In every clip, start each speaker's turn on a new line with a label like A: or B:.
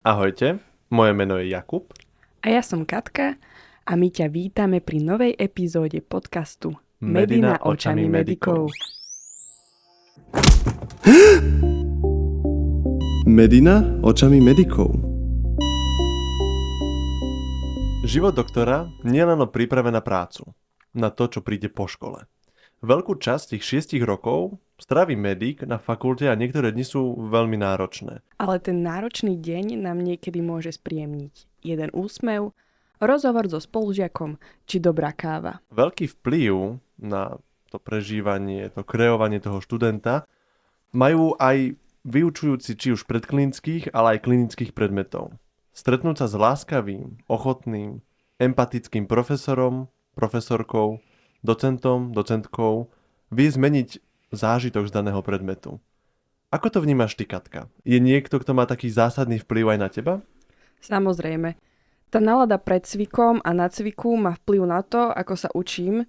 A: Ahojte, moje meno je Jakub.
B: A ja som Katka a my ťa vítame pri novej epizóde podcastu
A: Medina
B: Medina očami medikov.
C: Medina očami medikov.
A: Život doktora nie len o príprave na prácu, na to, čo príde po škole. Veľkú časť tých 6 rokov strávi medic na fakulte a niektoré dni sú veľmi náročné.
B: Ale ten náročný deň nám niekedy môže spríjemniť jeden úsmev, rozhovor so spolužiakom či dobrá káva.
A: Veľký vplyv na to prežívanie, to kreovanie toho študenta majú aj vyučujúci či už predklinických, ale aj klinických predmetov. Stretnúť sa s láskavým, ochotným, empatickým profesorom, profesorkou, docentom, docentkou vie zmeniť zážitok z daného predmetu. Ako to vnímaš ty, Katka? Je niekto, kto má taký zásadný vplyv aj na teba?
B: Samozrejme. Tá nálada pred cvikom a na cviku má vplyv na to, ako sa učím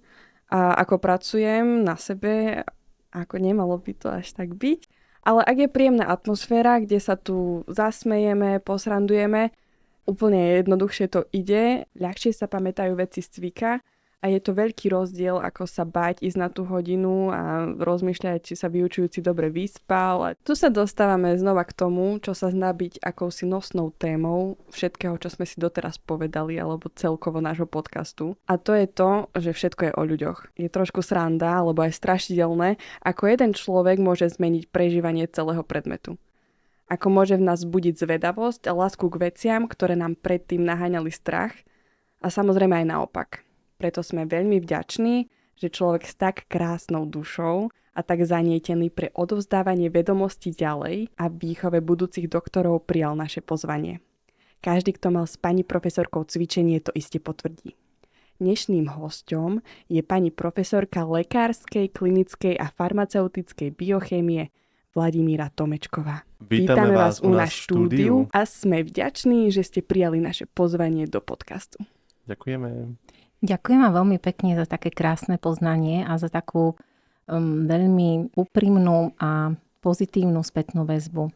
B: a ako pracujem na sebe, ako nemalo by to až tak byť. Ale ak je príjemná atmosféra, kde sa tu zasmejeme, posrandujeme, úplne jednoduchšie to ide, ľahšie sa pamätajú veci z cvika a je to veľký rozdiel, ako sa bať ísť na tú hodinu a rozmýšľať, či sa vyučujúci dobre vyspal. A tu sa dostávame znova k tomu, čo sa zná byť akousi nosnou témou všetkého, čo sme si doteraz povedali, alebo celkovo nášho podcastu. A to je to, že všetko je o ľuďoch. Je trošku sranda, alebo aj strašidelné, ako jeden človek môže zmeniť prežívanie celého predmetu. Ako môže v nás budiť zvedavosť a lásku k veciam, ktoré nám predtým naháňali strach, a samozrejme aj naopak. Preto sme veľmi vďační, že človek s tak krásnou dušou a tak zanietený pre odovzdávanie vedomostí ďalej a výchove budúcich doktorov prijal naše pozvanie. Každý, kto mal s pani profesorkou cvičenie, to iste potvrdí. Dnešným hosťom je pani profesorka lekárskej, klinickej a farmaceutickej biochémie Vladimíra Tomečková.
A: Vítame vás u nás v štúdiu
B: a sme vďační, že ste prijali naše pozvanie do podcastu.
A: Ďakujeme.
D: Ďakujem vám veľmi pekne za také krásne poznanie a za takú veľmi úprimnú a pozitívnu spätnú väzbu.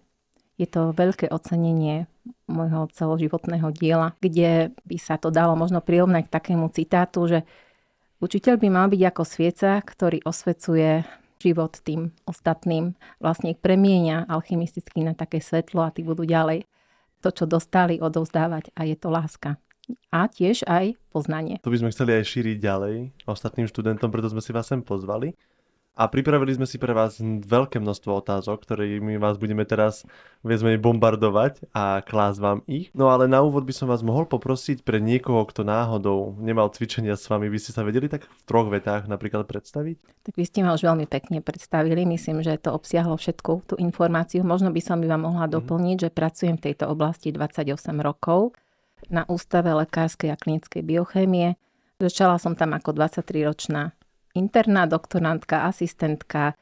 D: Je to veľké ocenenie môjho celoživotného diela, kde by sa to dalo možno prirovnať k takému citátu, že učiteľ by mal byť ako svieca, ktorý osvecuje život tým ostatným. Vlastne ich premieňa alchymisticky na také svetlo a tí budú ďalej to, čo dostali, odovzdávať, a je to láska. A tiež aj poznanie.
A: To by sme chceli aj šíriť ďalej ostatným študentom, preto sme si vás sem pozvali. A pripravili sme si pre vás veľké množstvo otázok, ktorými vás budeme teraz viac menej bombardovať a klásť vám ich. No ale na úvod by som vás mohol poprosiť pre niekoho, kto náhodou nemal cvičenia s vami, by ste sa vedeli tak v 3 vetách napríklad predstaviť?
D: Tak vy ste ma už veľmi pekne predstavili. Myslím, že to obsiahlo všetku tú informáciu. Možno by som vám mohla doplniť, že pracujem v tejto oblasti 28 rokov na Ústave lekárskej a klinickej biochémie. Začala som tam ako 23-ročná interná doktorantka, asistentka,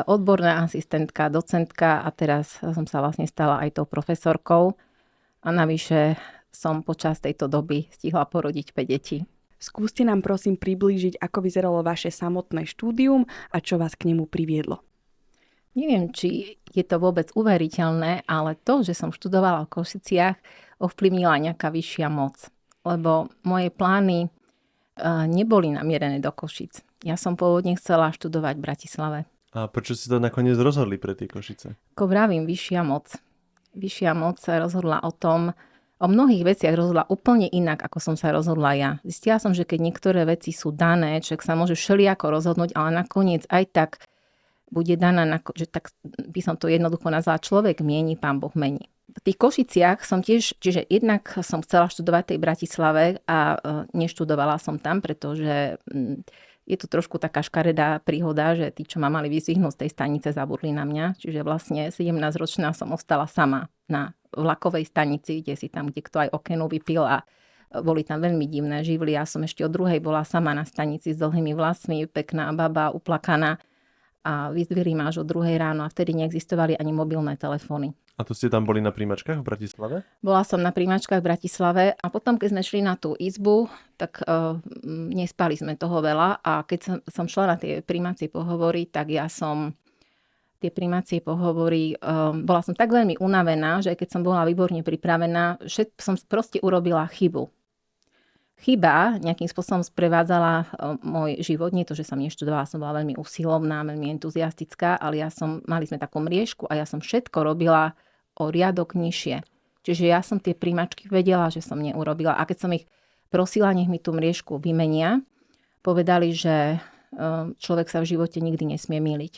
D: odborná asistentka, docentka a teraz som sa vlastne stala aj tou profesorkou. A navyše som počas tejto doby stihla porodiť 5 detí.
B: Skúste nám prosím priblížiť, ako vyzeralo vaše samotné štúdium a čo vás k nemu priviedlo.
D: Neviem, či je to vôbec uveriteľné, ale to, že som študovala v Košiciach, ovplyvnila nejaká vyššia moc. Lebo moje plány neboli namierené do Košic. Ja som pôvodne chcela študovať v Bratislave.
A: A prečo si to nakoniec rozhodli pre tie Košice?
D: Ako vravím, vyššia moc. Vyššia moc sa rozhodla o mnohých veciach rozhodla úplne inak, ako som sa rozhodla ja. Zistila som, že keď niektoré veci sú dané, človek sa môže všelijako rozhodnúť, ale nakoniec aj tak bude daná, že tak by som to jednoducho nazvala, človek mieni, Pán Boh mení. V tých Košiciach som tiež, čiže jednak som chcela študovať v tej Bratislave a neštudovala som tam, pretože je to trošku taká škaredá príhoda, že tí, čo ma mali vyzvihnúť z tej stanice, zabudli na mňa. Čiže vlastne 17-ročná som ostala sama na vlakovej stanici, kde kto aj okenu vypil a boli tam veľmi divné živly. Ja som ešte o 2:00 bola sama na stanici s dlhými vlasmi, pekná baba, uplakaná. A vyzdvihli ma až o 2:00 ráno a vtedy neexistovali ani mobilné telefóny.
A: A to ste tam boli na príjmačkách v Bratislave?
D: Bola som na príjmačkách v Bratislave a potom, keď sme šli na tú izbu, tak nespali sme toho veľa a keď som šla na tie príjmacie pohovory, tak ja som tie prijímacie pohovory. Bola som tak veľmi unavená, že keď som bola výborne pripravená, som proste urobila chybu. Chyba nejakým spôsobom sprevádzala môj život. Nie to, že som neštudovala, som bola veľmi usilovná, veľmi entuziastická, ale mali sme takú mriežku a ja som všetko robila o riadok nižšie. Čiže ja som tie prijímačky vedela, že som neurobila. A keď som ich prosila, nech mi tú mriežku vymenia, povedali, že človek sa v živote nikdy nesmie myliť.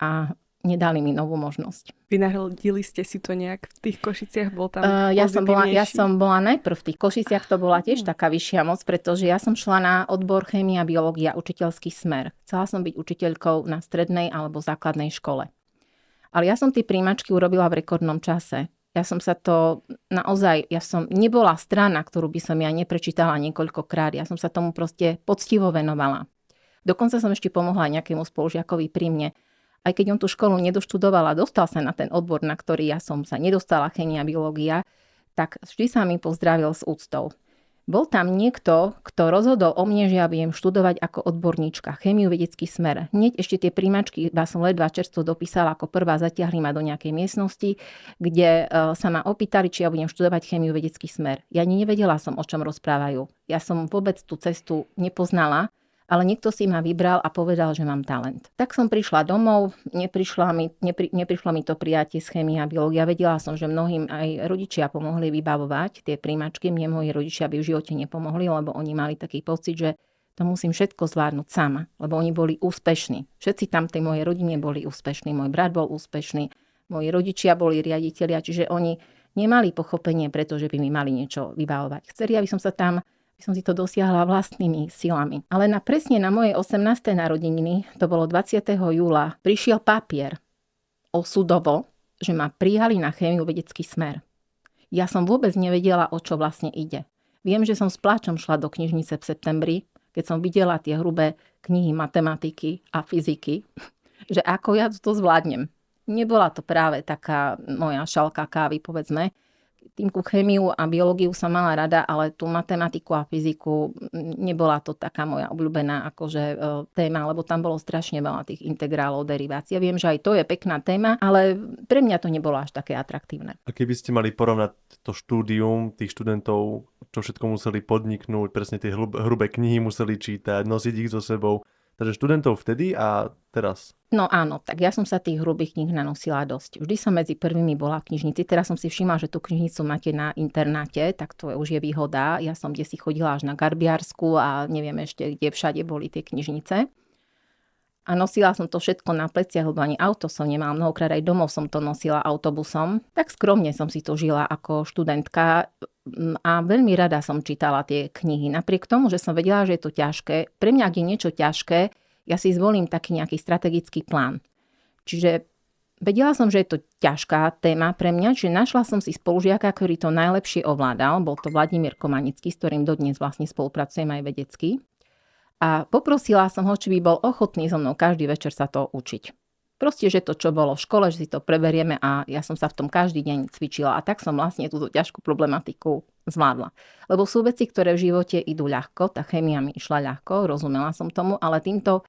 D: A nedali mi novú možnosť.
B: Vynahradili ste si to nejak v tých Košiciach? Bol tam
D: ja som bola najprv v tých Košiciach, to bola tiež taká vyššia moc, pretože ja som šla na odbor chémia, biológia, učiteľský smer. Chcela som byť učiteľkou na strednej alebo základnej škole. Ale ja som tie prijímačky urobila v rekordnom čase. Ja som nebola strana, ktorú by som ja neprečítala niekoľkokrát. Ja som sa tomu proste poctivo venovala. Dokonca som ešte pomohla nejakému spolužiakovi pri mne. Aj keď on tú školu nedoštudoval a dostal sa na ten odbor, na ktorý ja som sa nedostala, chémia, biológia, tak vždy sa mi pozdravil s úctou. Bol tam niekto, kto rozhodol o mne, že ja budem študovať ako odborníčka chémiu, vedecký smer. Hneď ešte tie prijímačky, iba som ledva čerstvo dopísala ako prvá, zatiahli ma do nejakej miestnosti, kde sa ma opýtali, či ja budem študovať chémiu, vedecký smer. Ja ani nevedela som, o čom rozprávajú. Ja som vôbec tú cestu nepoznala, ale niekto si ma vybral a povedal, že mám talent. Tak som prišla domov, neprišlo mi to prijatie z chémie a biológia. Vedela som, že mnohým aj rodičia pomohli vybavovať tie prijímačky. Mne moji rodičia by v živote nepomohli, lebo oni mali taký pocit, že to musím všetko zvládnuť sama, lebo oni boli úspešní. Všetci tam tej mojej rodine boli úspešní. Môj brat bol úspešný, moji rodičia boli riaditelia, čiže oni nemali pochopenie, pretože by mi mali niečo vybavovať. Chceli, aby som si to dosiahla vlastnými silami. Ale presne na mojej 18. narodeniny, to bolo 20. júla, prišiel papier osudovo, že ma prijali na chémiu, vedecký smer. Ja som vôbec nevedela, o čo vlastne ide. Viem, že som s pláčom šla do knižnice v septembri, keď som videla tie hrubé knihy matematiky a fyziky, že ako ja to zvládnem. Nebola to práve taká moja šálka kávy, povedzme. Týmku chémiu a biológiu som mala rada, ale tú matematiku a fyziku nebola to taká moja obľúbená akože téma, lebo tam bolo strašne veľa tých integrálov, derivácií. Ja viem, že aj to je pekná téma, ale pre mňa to nebolo až také atraktívne.
A: A keby ste mali porovnať to štúdium tých študentov, čo všetko museli podniknúť, presne tie hrubé knihy museli čítať, nosiť ich so sebou, takže študentov vtedy a teraz?
D: No áno, tak ja som sa tých hrubých kníh nanosila dosť. Vždy som medzi prvými bola v knižnici. Teraz som si všimla, že tú knižnicu máte na internáte, tak to už je výhoda. Ja som kde si chodila až na Garbiarsku a neviem ešte, kde všade boli tie knižnice. A nosila som to všetko na pleciach, lebo ani auto som nemala. Mnohokrát aj domov som to nosila autobusom. Tak skromne som si to žila ako študentka a veľmi rada som čítala tie knihy. Napriek tomu, že som vedela, že je to ťažké, pre mňa, ak je niečo ťažké, ja si zvolím taký nejaký strategický plán. Čiže vedela som, že je to ťažká téma pre mňa, čiže našla som si spolužiaka, ktorý to najlepšie ovládal. Bol to Vladimír Komanický, s ktorým dodnes vlastne spolupracujem aj vedecky. A poprosila som ho, či by bol ochotný so mnou každý večer sa to učiť. Proste, že to, čo bolo v škole, že si to preberieme a ja som sa v tom každý deň cvičila. A tak som vlastne túto ťažkú problematiku zvládla. Lebo sú veci, ktoré v živote idú ľahko, tá chémia mi išla ľahko, rozumela som tomu, ale týmto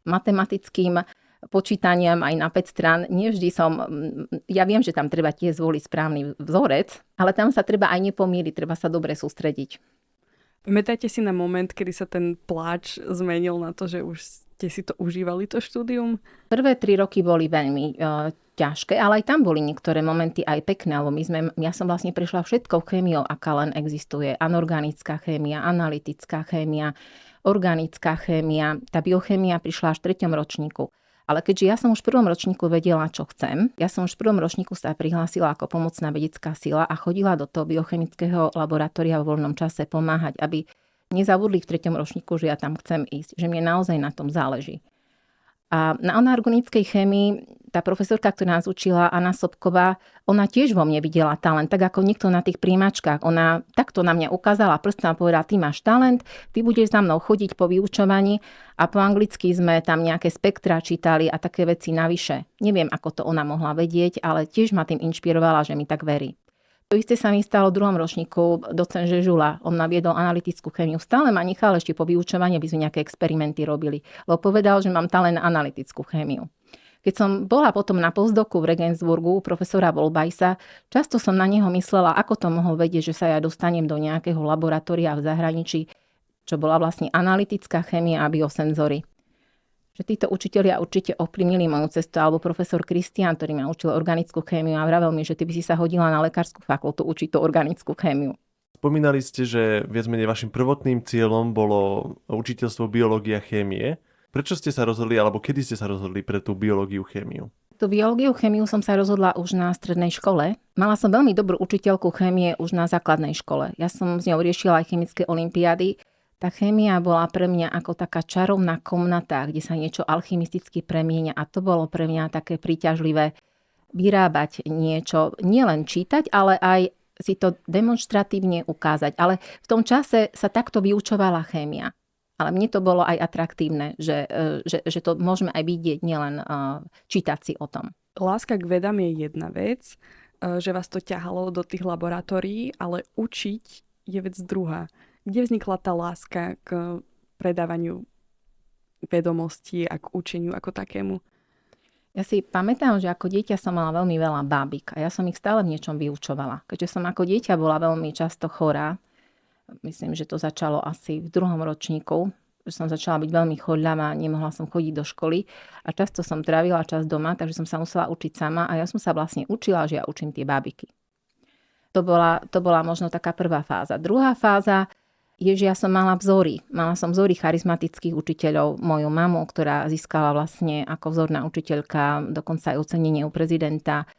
D: matematickým počítaniam aj na 5 strán, nevždy ja viem, že tam treba tiež zvoliť správny vzorec, ale tam sa treba aj nepomýliť, treba sa dobre sústrediť.
B: Pamätáte si na moment, kedy sa ten pláč zmenil na to, že už ste si to užívali, to štúdium?
D: Prvé 3 roky boli veľmi ťažké, ale aj tam boli niektoré momenty aj pekné, lebo ja som vlastne prešla všetkou chémiou, aká len existuje. Anorganická chémia, analytická chémia, organická chémia. Tá biochémia prišla až v 3. ročníku. Ale keďže ja som už v 1. ročníku vedela, čo chcem, ja som už v 1. ročníku sa prihlásila ako pomocná vedecká sila a chodila do toho biochemického laboratória vo voľnom čase pomáhať, aby nezabudli v 3. ročníku, že ja tam chcem ísť, že mne naozaj na tom záleží. A na anorganickej chémii tá profesorka, ktorá nás učila, Anna Sobková, ona tiež vo mne videla talent, tak ako niekto na tých príjmačkách. Ona takto na mňa ukázala prstom a povedala, ty máš talent, ty budeš za mnou chodiť po vyučovaní a po anglicky sme tam nejaké spektra čítali a také veci navyše. Neviem, ako to ona mohla vedieť, ale tiež ma tým inšpirovala, že mi tak verí. To isté sa mi stalo v 2. ročníku, docent Žežula. On ma viedol analytickú chémiu. Stále ma nechal ešte po vyučovaní, aby sme nejaké experimenty robili. Lebo povedal, že mám talent na analytickú chémiu. Keď som bola potom na postdoku v Regensburgu u profesora Wolbajsa, často som na neho myslela, ako to mohol vedieť, že sa ja dostanem do nejakého laboratória v zahraničí, čo bola vlastne analytická chémia a biosenzory. Že títo učitelia určite ovplyvnili moju cestu, alebo profesor Kristián, ktorý ma učil organickú chémiu a vravel mi, že ty by si sa hodila na lekárskú fakultu učiť tú organickú chémiu.
A: Spomínali ste, že viac menej vašim prvotným cieľom bolo učiteľstvo biológie a chémie. Prečo ste sa rozhodli, alebo kedy ste sa rozhodli pre tú biológiu, chémiu?
D: Tú biológiu, chémiu som sa rozhodla už na strednej škole. Mala som veľmi dobrú učiteľku chémie už na základnej škole. Ja som s ňou riešila aj chemické olympiády. Tá chémia bola pre mňa ako taká čarovná komnata, kde sa niečo alchymisticky premieňa a to bolo pre mňa také príťažlivé vyrábať niečo, nielen čítať, ale aj si to demonštratívne ukázať. Ale v tom čase sa takto vyučovala chémia. Ale mne to bolo aj atraktívne, že to môžeme aj vidieť, nielen čítať si o tom.
B: Láska k vedám je jedna vec, že vás to ťahalo do tých laboratórií, ale učiť je vec druhá. Kde vznikla tá láska k predávaniu vedomostí a k učeniu ako takému?
D: Ja si pamätám, že ako dieťa som mala veľmi veľa bábik a ja som ich stále v niečom vyučovala. Keďže som ako dieťa bola veľmi často chorá, myslím, že to začalo asi v 2. ročníku, že som začala byť veľmi chodľavá, nemohla som chodiť do školy a často som trávila čas doma, takže som sa musela učiť sama a ja som sa vlastne učila, že ja učím tie bábiky. To bola možno taká prvá fáza. Druhá fáza je, že ja som mala vzory. Mala som vzory charizmatických učiteľov. Moju mamu, ktorá získala vlastne ako vzorná učiteľka dokonca aj ocenenie u prezidenta.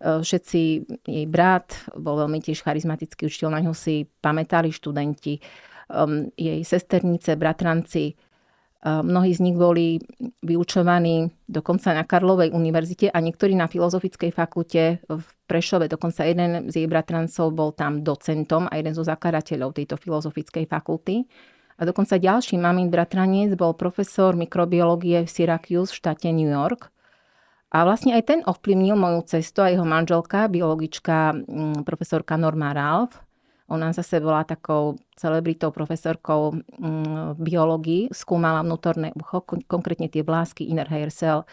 D: Všetci, jej brat bol veľmi tiež charizmatický učiteľ, na ňo si pamätali študenti. Jej sesternice, bratranci, mnohí z nich boli vyučovaní dokonca na Karlovej univerzite a niektorí na Filozofickej fakulte v Prešove. Dokonca jeden z jej bratrancov bol tam docentom a jeden zo zakladateľov tejto Filozofickej fakulty. A dokonca ďalší mamin bratranec bol profesor mikrobiológie v Syracuse v štáte New York. A vlastne aj ten ovplyvnil moju cestu a jeho manželka, biologička profesorka Norma Ralph. Ona zase bola takou celebritou, profesorkou v biológii, skúmala vnútorné ucho, konkrétne tie vlásky inner hair cell,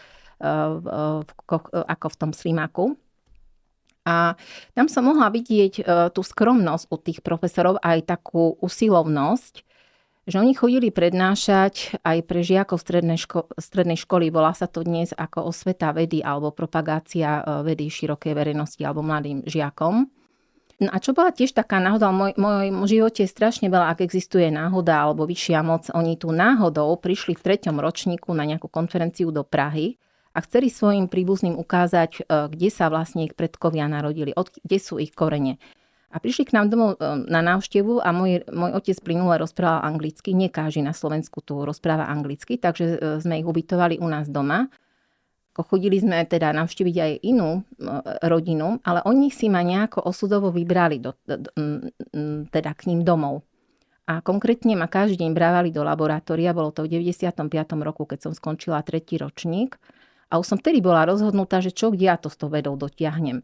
D: ako v tom slimaku. A tam som mohla vidieť tú skromnosť u tých profesorov, aj takú usilovnosť, že oni chodili prednášať aj pre žiakov strednej školy. Volá sa to dnes ako osveta vedy alebo propagácia vedy širokej verejnosti alebo mladým žiakom. No a čo bola tiež taká náhoda, v mojom živote strašne veľa, ak existuje náhoda alebo vyššia moc, oni tu náhodou prišli v 3. ročníku na nejakú konferenciu do Prahy a chceli svojim príbuzným ukázať, kde sa vlastne ich predkovia narodili, kde sú ich korene. A prišli k nám domov na návštevu a môj otec plynule rozprával anglicky, nie každý na Slovensku tu rozpráva anglicky, takže sme ich ubytovali u nás doma. Chodili sme teda navštíviť aj inú rodinu, ale oni si ma nejako osudovo vybrali teda k ním domov. A konkrétne ma každý deň brávali do laboratória, bolo to v 95. roku, keď som skončila 3. ročník. A už som vtedy bola rozhodnutá, že kde ja to s tou vedou dotiahnem.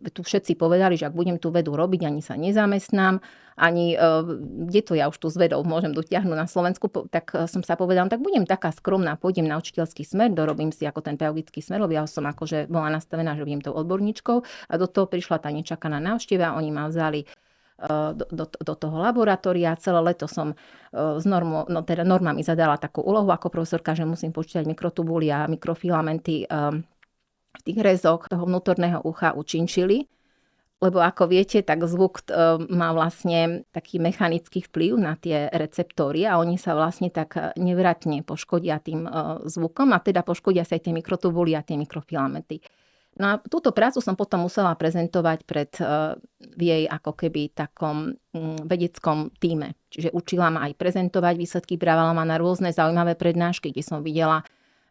D: Tu všetci povedali, že ak budem tú vedu robiť, ani sa nezamestnám, ani kde to ja už tú s vedou môžem dotiahnuť na Slovensku, tak som sa povedala, tak budem taká skromná, pôjdem na učiteľský smer, dorobím si ako ten pedagogický smer, lebo ja som akože bola nastavená, že budem tou odborníčkou a do toho prišla tá nečakaná návšteva, oni ma vzali do toho laboratória. Celé leto som Norma mi zadala takú úlohu ako profesorka, že musím počítať mikrotubuly a mikrofilamenty v tých rezoch toho vnútorného ucha u činčily. Lebo ako viete, tak zvuk má vlastne taký mechanický vplyv na tie receptory a oni sa vlastne tak nevratne poškodia tým zvukom a teda poškodia sa aj tie mikrotubuly a tie mikrofilamenty. No a túto prácu som potom musela prezentovať v jej ako keby takom vedeckom tíme. Čiže učila ma aj prezentovať výsledky, brávala ma na rôzne zaujímavé prednášky, kde som videla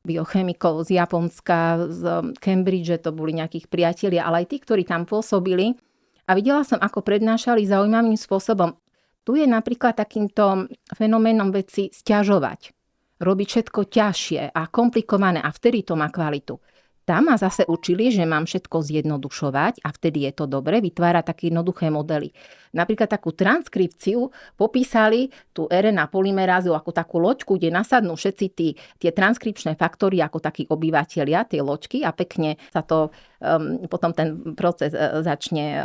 D: biochemikov z Japonska, z Cambridge, to boli nejakých priatelia, ale aj tí, ktorí tam pôsobili. A videla som, ako prednášali zaujímavým spôsobom. Tu je napríklad takýmto fenoménom veci sťažovať. Robiť všetko ťažšie a komplikované a vtedy to má kvalitu. Tam ma zase učili, že mám všetko zjednodušovať a vtedy je to dobre, vytvára také jednoduché modely. Napríklad takú transkripciu popísali tú RNA polymerázu ako takú loďku, kde nasadnú všetci tie transkripčné faktory ako takí obyvatelia tej loďky a pekne sa to potom ten proces začne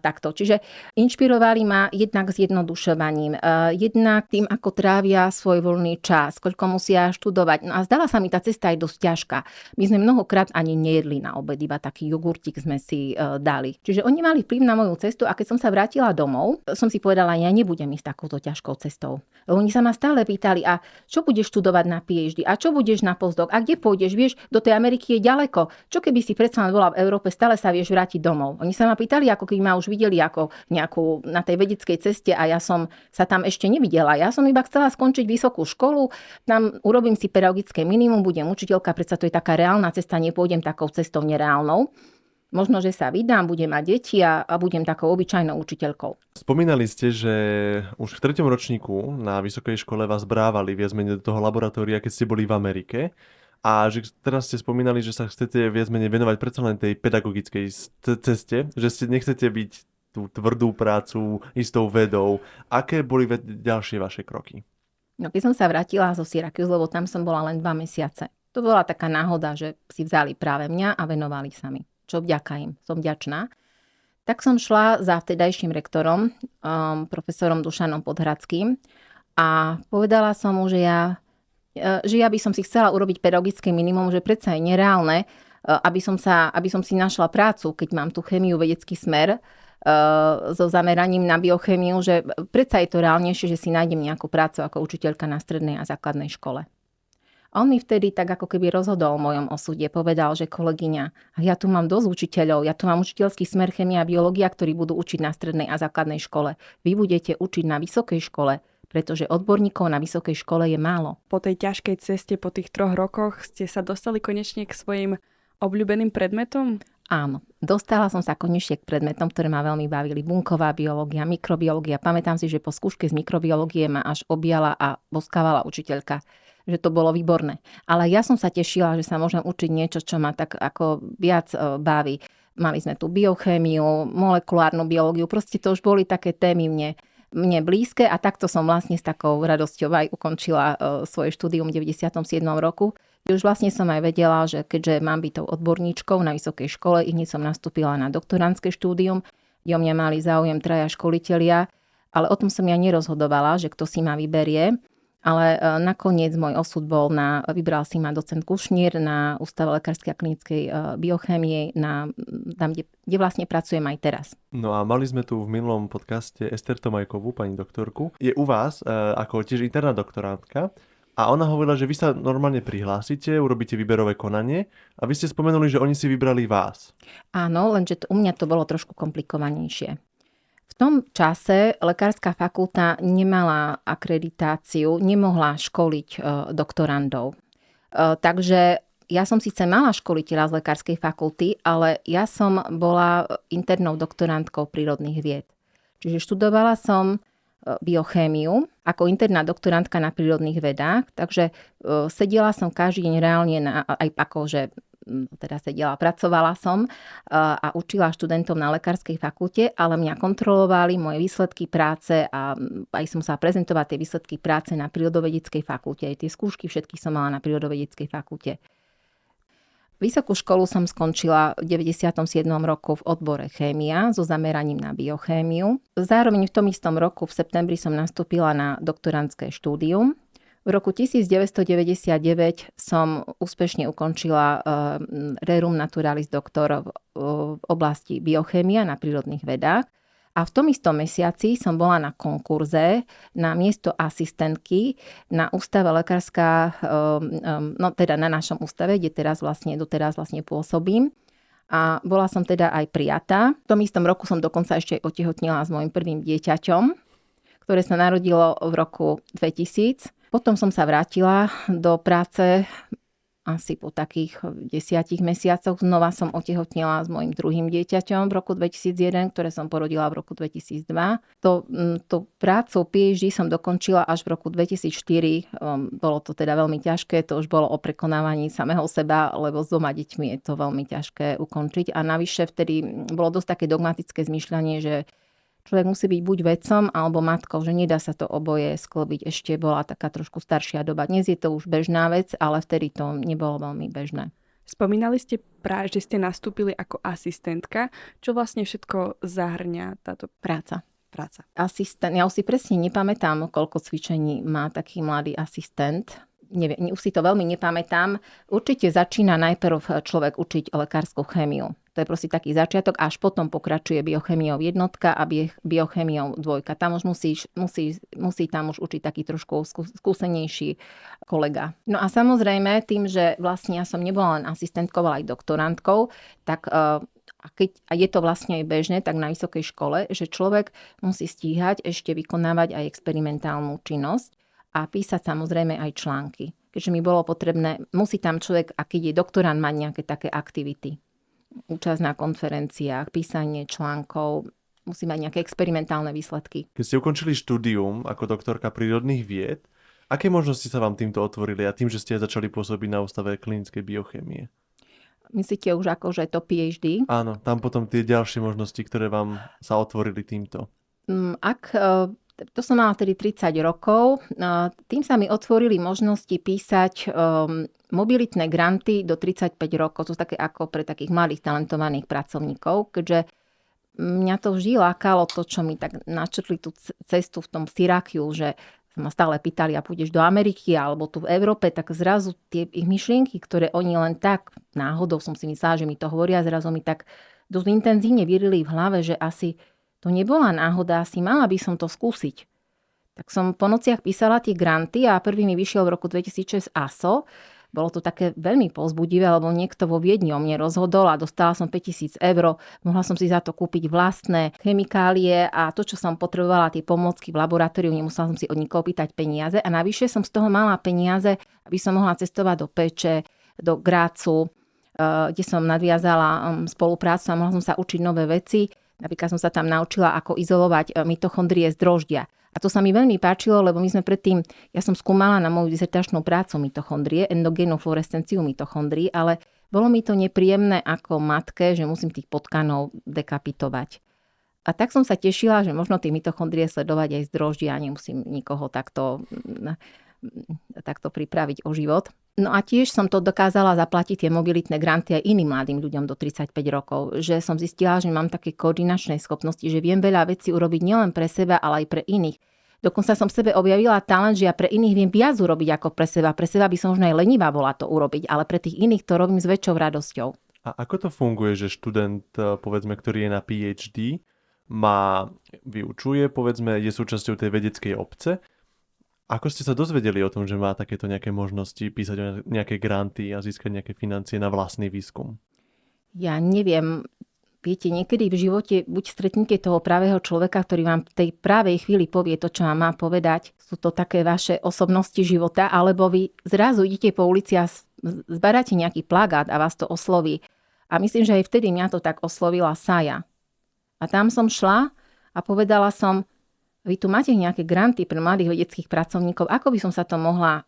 D: takto. Čiže inšpirovali ma jednak zjednodušovaním, jednak tým, ako trávia svoj voľný čas, koľko musia študovať. No a zdala sa mi tá cesta aj dosť ťažká. My sme mnohokrát ani nejedli na obed, iba taký jogurtík sme si dali. Čiže oni mali vplyv na moju cestu a keď som sa vrátila domov, som si povedala, ja nebudem ísť takouto ťažkou cestou. Oni sa ma stále pýtali, a čo budeš študovať na PhD, a čo budeš na postdoc, a kde pôjdeš, vieš, do tej Ameriky je ďaleko. Čo keby si predsa len bola v Európe, stále sa vieš vrátiť domov. Oni sa ma pýtali, ako keby ma už videli ako nejakú na tej vedeckej ceste a ja som sa tam ešte nevidela. Ja som iba chcela skončiť vysokú školu, tam urobím si pedagogické minimum, budem učiteľka, predsa to je taká reálna cesta, nepôjdem takou cestou nereálnou. Možno, že sa vydám, budem mať deti a budem takou obyčajnou učiteľkou.
A: Spomínali ste, že už v 3. ročníku na vysokej škole vás brávali viac menej do toho laboratória, keď ste boli v Amerike. A že teraz ste spomínali, že sa chcete viac menej venovať predsa len tej pedagogickej ceste, že ste nechcete byť tú tvrdú prácu istou vedou. Aké boli ďalšie vaše kroky?
D: No, keď som sa vrátila zo Syracuse, lebo tam som bola len 2 mesiace. To bola taká náhoda, že si vzali práve mňa a venovali sa mi. Čo vďaka im, som vďačná. Tak som šla za vtedajším rektorom, profesorom Dušanom Podhradským a povedala som mu, že ja by som si chcela urobiť pedagogické minimum, že predsa je nereálne, aby som si našla prácu, keď mám tu chémiu vedecký smer so zameraním na biochémiu, že predsa je to reálnejšie, že si nájdem nejakú prácu ako učiteľka na strednej a základnej škole. A on mi vtedy tak ako keby rozhodol o mojom osude. Povedal, že kolegyňa, ja tu mám dosť učiteľov, ja tu mám učiteľský smer chémia a biológia, ktorí budú učiť na strednej a základnej škole. Vy budete učiť na vysokej škole, pretože odborníkov na vysokej škole je málo.
B: Po tej ťažkej ceste, po tých 3 rokoch ste sa dostali konečne k svojim obľúbeným predmetom?
D: Áno, dostala som sa konečne k predmetom, ktoré ma veľmi bavili. Bunková biológia, mikrobiológia. Pamätám si, že po skúške z mikrobiológie ma až objala a boskávala učiteľka, že to bolo výborné. Ale ja som sa tešila, že sa môžem učiť niečo, čo ma tak ako viac baví. Mali sme tu biochémiu, molekulárnu biológiu, proste to už boli také témy mne blízke a takto som vlastne s takou radosťou aj ukončila svoje štúdium v 97. roku. Už vlastne som aj vedela, že keďže mám byť tou odborníčkou na vysokej škole, i hneď som nastúpila na doktorandské štúdium, kde o mňa mali záujem 3 školitelia, ale o tom som ja nerozhodovala, že kto si ma vyberie. Ale nakoniec môj osud bol vybral si ma docent Kušnír na Ústave lekárskej a klinickej biochémie, tam, kde vlastne pracujem aj teraz.
A: No a mali sme tu v minulom podcaste Ester Tomajkovú, pani doktorku. Je u vás ako tiež interná doktorantka a ona hovorila, že vy sa normálne prihlásite, urobíte výberové konanie a vy ste spomenuli, že oni si vybrali vás.
D: Áno, lenže u mňa to bolo trošku komplikovanejšie. V tom čase lekárska fakulta nemala akreditáciu, nemohla školiť doktorandov. Takže ja som síce mala školiteľa z lekárskej fakulty, ale ja som bola internou doktorantkou prírodných vied. Čiže študovala som biochémiu ako interná doktorantka na prírodných vedách, takže sedela som každý deň reálne aj akože pracovala som a učila študentom na lekárskej fakulte, ale mňa kontrolovali moje výsledky práce a aj som sa prezentovať tie výsledky práce na prírodovedeckej fakulte. Aj tie skúšky všetky som mala na prírodovedeckej fakulte. Vysokú školu som skončila v 97. roku v odbore chémia so zameraním na biochémiu. Zároveň v tom istom roku v septembri som nastúpila na doktorandské štúdium. V roku 1999 som úspešne ukončila Rerum Naturalis Doctor v oblasti biochémia na prírodných vedách. A v tom istom mesiaci som bola na konkurze na miesto asistentky na ústave lekárska, na našom ústave, kde doteraz vlastne pôsobím. A bola som teda aj prijatá. V tom istom roku som dokonca ešte otehotnila s mojim prvým dieťaťom, ktoré sa narodilo v roku 2000. Potom som sa vrátila do práce asi po takých 10 mesiacoch. Znova som otehotnela s mojím druhým dieťaťom v roku 2001, ktoré som porodila v roku 2002. To prácu PhD som dokončila až v roku 2004. Bolo to teda veľmi ťažké, to už bolo o prekonávaní samého seba, lebo s 2 deťmi je to veľmi ťažké ukončiť. A navyše vtedy bolo dosť také dogmatické zmýšľanie, že človek musí byť buď vedcom alebo matkou, že nedá sa to oboje sklbiť. Ešte bola taká trošku staršia doba. Dnes je to už bežná vec, ale vtedy to nebolo veľmi bežné.
B: Spomínali ste práve, že ste nastúpili ako asistentka. Čo vlastne všetko zahrňa táto
D: Práca.
B: práca?
D: Ja už si presne nepamätám, koľko cvičení má taký mladý asistent. Neviem, už si to veľmi nepamätám. Určite začína najprv človek učiť lekárskú chémiu. To je proste taký začiatok, až potom pokračuje biochemiou 1 a biochemiou 2. Tam už musí tam už učiť taký trošku skúsenejší kolega. No a samozrejme, tým, že vlastne ja som nebola len asistentkou, ale aj doktorantkou, tak a je to vlastne aj bežné, tak na vysokej škole, že človek musí stíhať ešte vykonávať aj experimentálnu činnosť a písať samozrejme aj články. Keďže mi bolo potrebné, musí tam človek, a keď je doktorant, mať nejaké také aktivity. Účasť na konferenciách, písanie článkov, musí mať nejaké experimentálne výsledky.
A: Keď ste ukončili štúdium ako doktorka prírodných vied, aké možnosti sa vám týmto otvorili a tým, že ste začali pôsobiť na Ústave klinickej biochémie?
D: Myslíte už akože to PhD?
A: Áno, tam potom tie ďalšie možnosti, ktoré vám sa otvorili týmto.
D: To som mala tedy 30 rokov. Tým sa mi otvorili možnosti písať mobilitné granty do 35 rokov. To sú také ako pre takých mladých talentovaných pracovníkov, keďže mňa to vždy lákalo to, čo mi tak načrtli tú cestu v tom Syrakiu, že sa ma stále pýtali, a pôjdeš do Ameriky alebo tu v Európe, tak zrazu tie ich myšlienky, ktoré oni len tak náhodou som si myslela, že mi to hovoria, zrazu mi tak dosť intenzívne vyrili v hlave, že asi to nebola náhoda, asi mala by som to skúsiť. Tak som po nociach písala tie granty a prvý mi vyšiel v roku 2006 ASO. Bolo to také veľmi povzbudivé, lebo niekto vo Viedni o mne rozhodol a dostala som 5 000 eur. Mohla som si za to kúpiť vlastné chemikálie a to, čo som potrebovala, tie pomôcky v laboratóriu, nemusela som si od nikoho pýtať peniaze. A navyše som z toho mala peniaze, aby som mohla cestovať do Péče, do Grácu, kde som nadviazala spoluprácu a mohla som sa učiť nové veci. Napríklad som sa tam naučila, ako izolovať mitochondrie z droždia. A to sa mi veľmi páčilo, lebo my sme predtým, ja som skúmala na moju dizertačnú prácu mitochondrie, endogénnu fluorescenciu mitochondrií, ale bolo mi to nepríjemné ako matke, že musím tých potkanov dekapitovať. A tak som sa tešila, že možno tie mitochondrie sledovať aj z droždia, nemusím nikoho takto pripraviť o život. No a tiež som to dokázala zaplatiť tie mobilitné granty aj iným mladým ľuďom do 35 rokov, že som zistila, že mám také koordinačné schopnosti, že viem veľa vecí urobiť nielen pre seba, ale aj pre iných. Dokonca som v sebe objavila talent, že ja pre iných viem viac urobiť ako pre seba. Pre seba by som možno aj lenivá bola to urobiť, ale pre tých iných to robím s väčšou radosťou.
A: A ako to funguje, že študent, povedzme, ktorý je na PhD, vyučuje, povedzme, je súčasťou tej vedeckej obce? Ako ste sa dozvedeli o tom, že má takéto nejaké možnosti písať nejaké granty a získať nejaké financie na vlastný výskum?
D: Ja neviem. Viete, niekedy v živote buď stretnete toho pravého človeka, ktorý vám v tej pravej chvíli povie to, čo vám má povedať. Sú to také vaše osobnosti života, alebo vy zrazu idete po ulici a zbadáte nejaký plagát a vás to osloví. A myslím, že aj vtedy mňa to tak oslovila Saja. A tam som šla a povedala som, vy tu máte nejaké granty pre mladých vedeckých pracovníkov, ako by som sa to mohla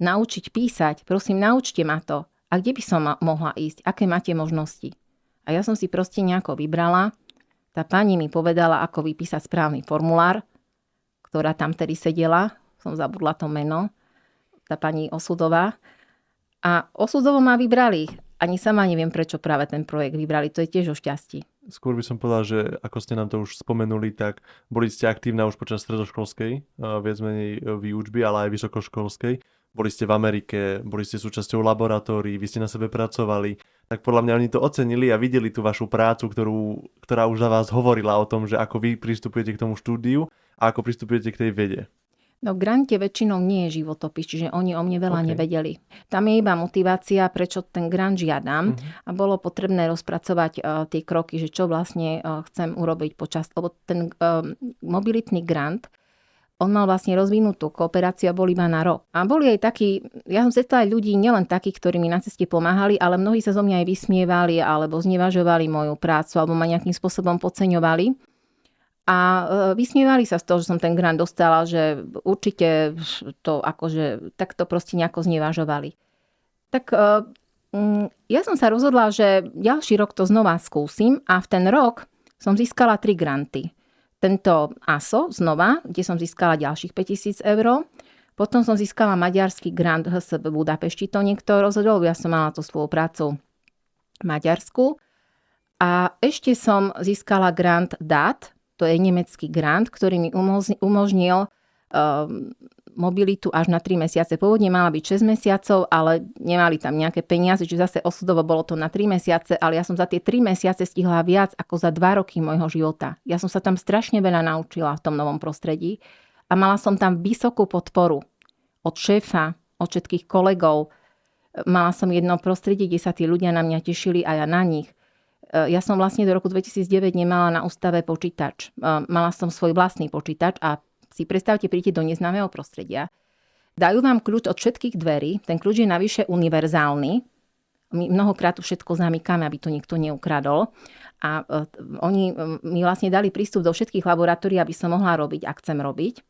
D: naučiť písať? Prosím, naučte ma to. A kde by som mohla ísť? Aké máte možnosti? A ja som si proste nejako vybrala. Tá pani mi povedala, ako vypísať správny formulár, ktorá tam tedy sedela. Som zabudla to meno. Tá pani Osudová. A Osudovo ma vybrali. Ani sama neviem, prečo práve ten projekt vybrali. To je tiež o šťastí.
A: Skôr by som povedal, že ako ste nám to už spomenuli, tak boli ste aktívna už počas stredoškolskej, viac menej výučby, ale aj vysokoškolskej. Boli ste v Amerike, boli ste súčasťou laboratórií, vy ste na sebe pracovali. Tak podľa mňa oni to ocenili a videli tú vašu prácu, ktorá už za vás hovorila o tom, že ako vy pristupujete k tomu štúdiu a ako pristupujete k tej vede.
D: No v grante väčšinou nie je životopis, čiže oni o mne veľa nevedeli. Tam je iba motivácia, prečo ten grant žiadam a bolo potrebné rozpracovať tie kroky, že čo vlastne chcem urobiť počas, lebo ten mobilitný grant on mal vlastne rozvinutú kooperáciu a bol iba na rok. A boli aj takí, ja som stretla aj ľudí, nielen takí, ktorí mi na ceste pomáhali, ale mnohí sa zo mňa aj vysmievali alebo znevažovali moju prácu alebo ma nejakým spôsobom podceňovali. A vysmievali sa z toho, že som ten grant dostala, že určite to akože takto proste nejako znevažovali. Tak ja som sa rozhodla, že ďalší rok to znova skúsim a v ten rok som získala 3 granty. Tento ASO znova, kde som získala ďalších 5 000 eur. Potom som získala maďarský grant HSB v Budapešti, to niekto rozhodol, ja som mala tú spoluprácu v Maďarsku. A ešte som získala grant DAT, to je nemecký grant, ktorý mi umožnil mobilitu až na 3 mesiace. Pôvodne mala byť 6 mesiacov, ale nemali tam nejaké peniaze, čiže zase osudovo bolo to na 3 mesiace, ale ja som za tie 3 mesiace stihla viac ako za 2 roky môjho života. Ja som sa tam strašne veľa naučila v tom novom prostredí a mala som tam vysokú podporu od šéfa, od všetkých kolegov. Mala som jedno prostredie, kde sa tí ľudia na mňa tešili a ja na nich. Ja som vlastne do roku 2009 nemala na ústave počítač. Mala som svoj vlastný počítač a si predstavte, príďte do neznámeho prostredia. Dajú vám kľúč od všetkých dverí, ten kľúč je navyše univerzálny. My mnohokrát tu všetko zamykáme, aby to nikto neukradol. A oni mi vlastne dali prístup do všetkých laboratórií, aby som mohla robiť, ak chcem robiť.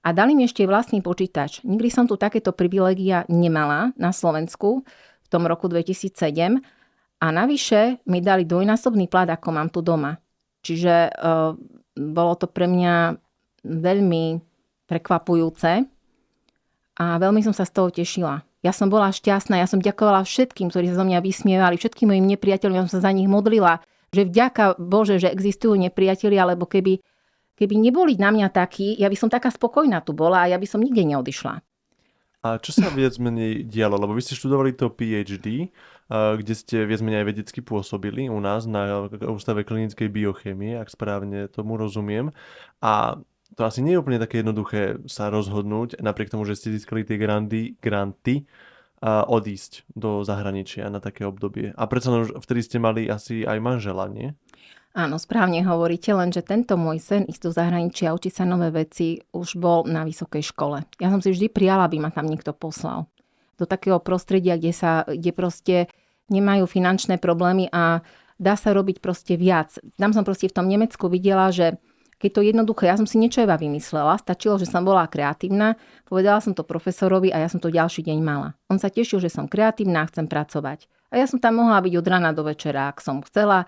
D: A dali mi ešte vlastný počítač. Nikdy som tu takéto privilégia nemala na Slovensku v tom roku 2007. A navyše mi dali dvojnásobný plat, ako mám tu doma. Čiže bolo to pre mňa veľmi prekvapujúce a veľmi som sa z toho tešila. Ja som bola šťastná, ja som ďakovala všetkým, ktorí sa zo mňa vysmievali, všetkým mojim nepriateľom, ja som sa za nich modlila, že vďaka Bože, že existujú nepriatelia, lebo keby neboli na mňa takí, ja by som taká spokojná tu bola a ja by som nikde neodišla.
A: A čo sa viac menej dialo? Lebo vy ste študovali to PhD, kde ste viac menej aj vedecky pôsobili u nás na Ústave klinickej biochemie, ak správne tomu rozumiem. A to asi nie je úplne také jednoduché sa rozhodnúť, napriek tomu, že ste získali tie granty, odísť do zahraničia na také obdobie. A predsa už vtedy ste mali asi aj manžela, nie?
D: Áno, správne hovoríte, lenže tento môj sen ísť do zahraničia a učiť sa nové veci už bol na vysokej škole. Ja som si vždy prijala, aby ma tam niekto poslal. Do takého prostredia, kde proste nemajú finančné problémy a dá sa robiť proste viac. Tam som proste v tom Nemecku videla, že keď to jednoduché, ja som si niečo iba vymyslela, stačilo, že som bola kreatívna, povedala som to profesorovi a ja som to ďalší deň mala. On sa tešil, že som kreatívna a chcem pracovať. A ja som tam mohla byť od rána do večera, ak som chcela.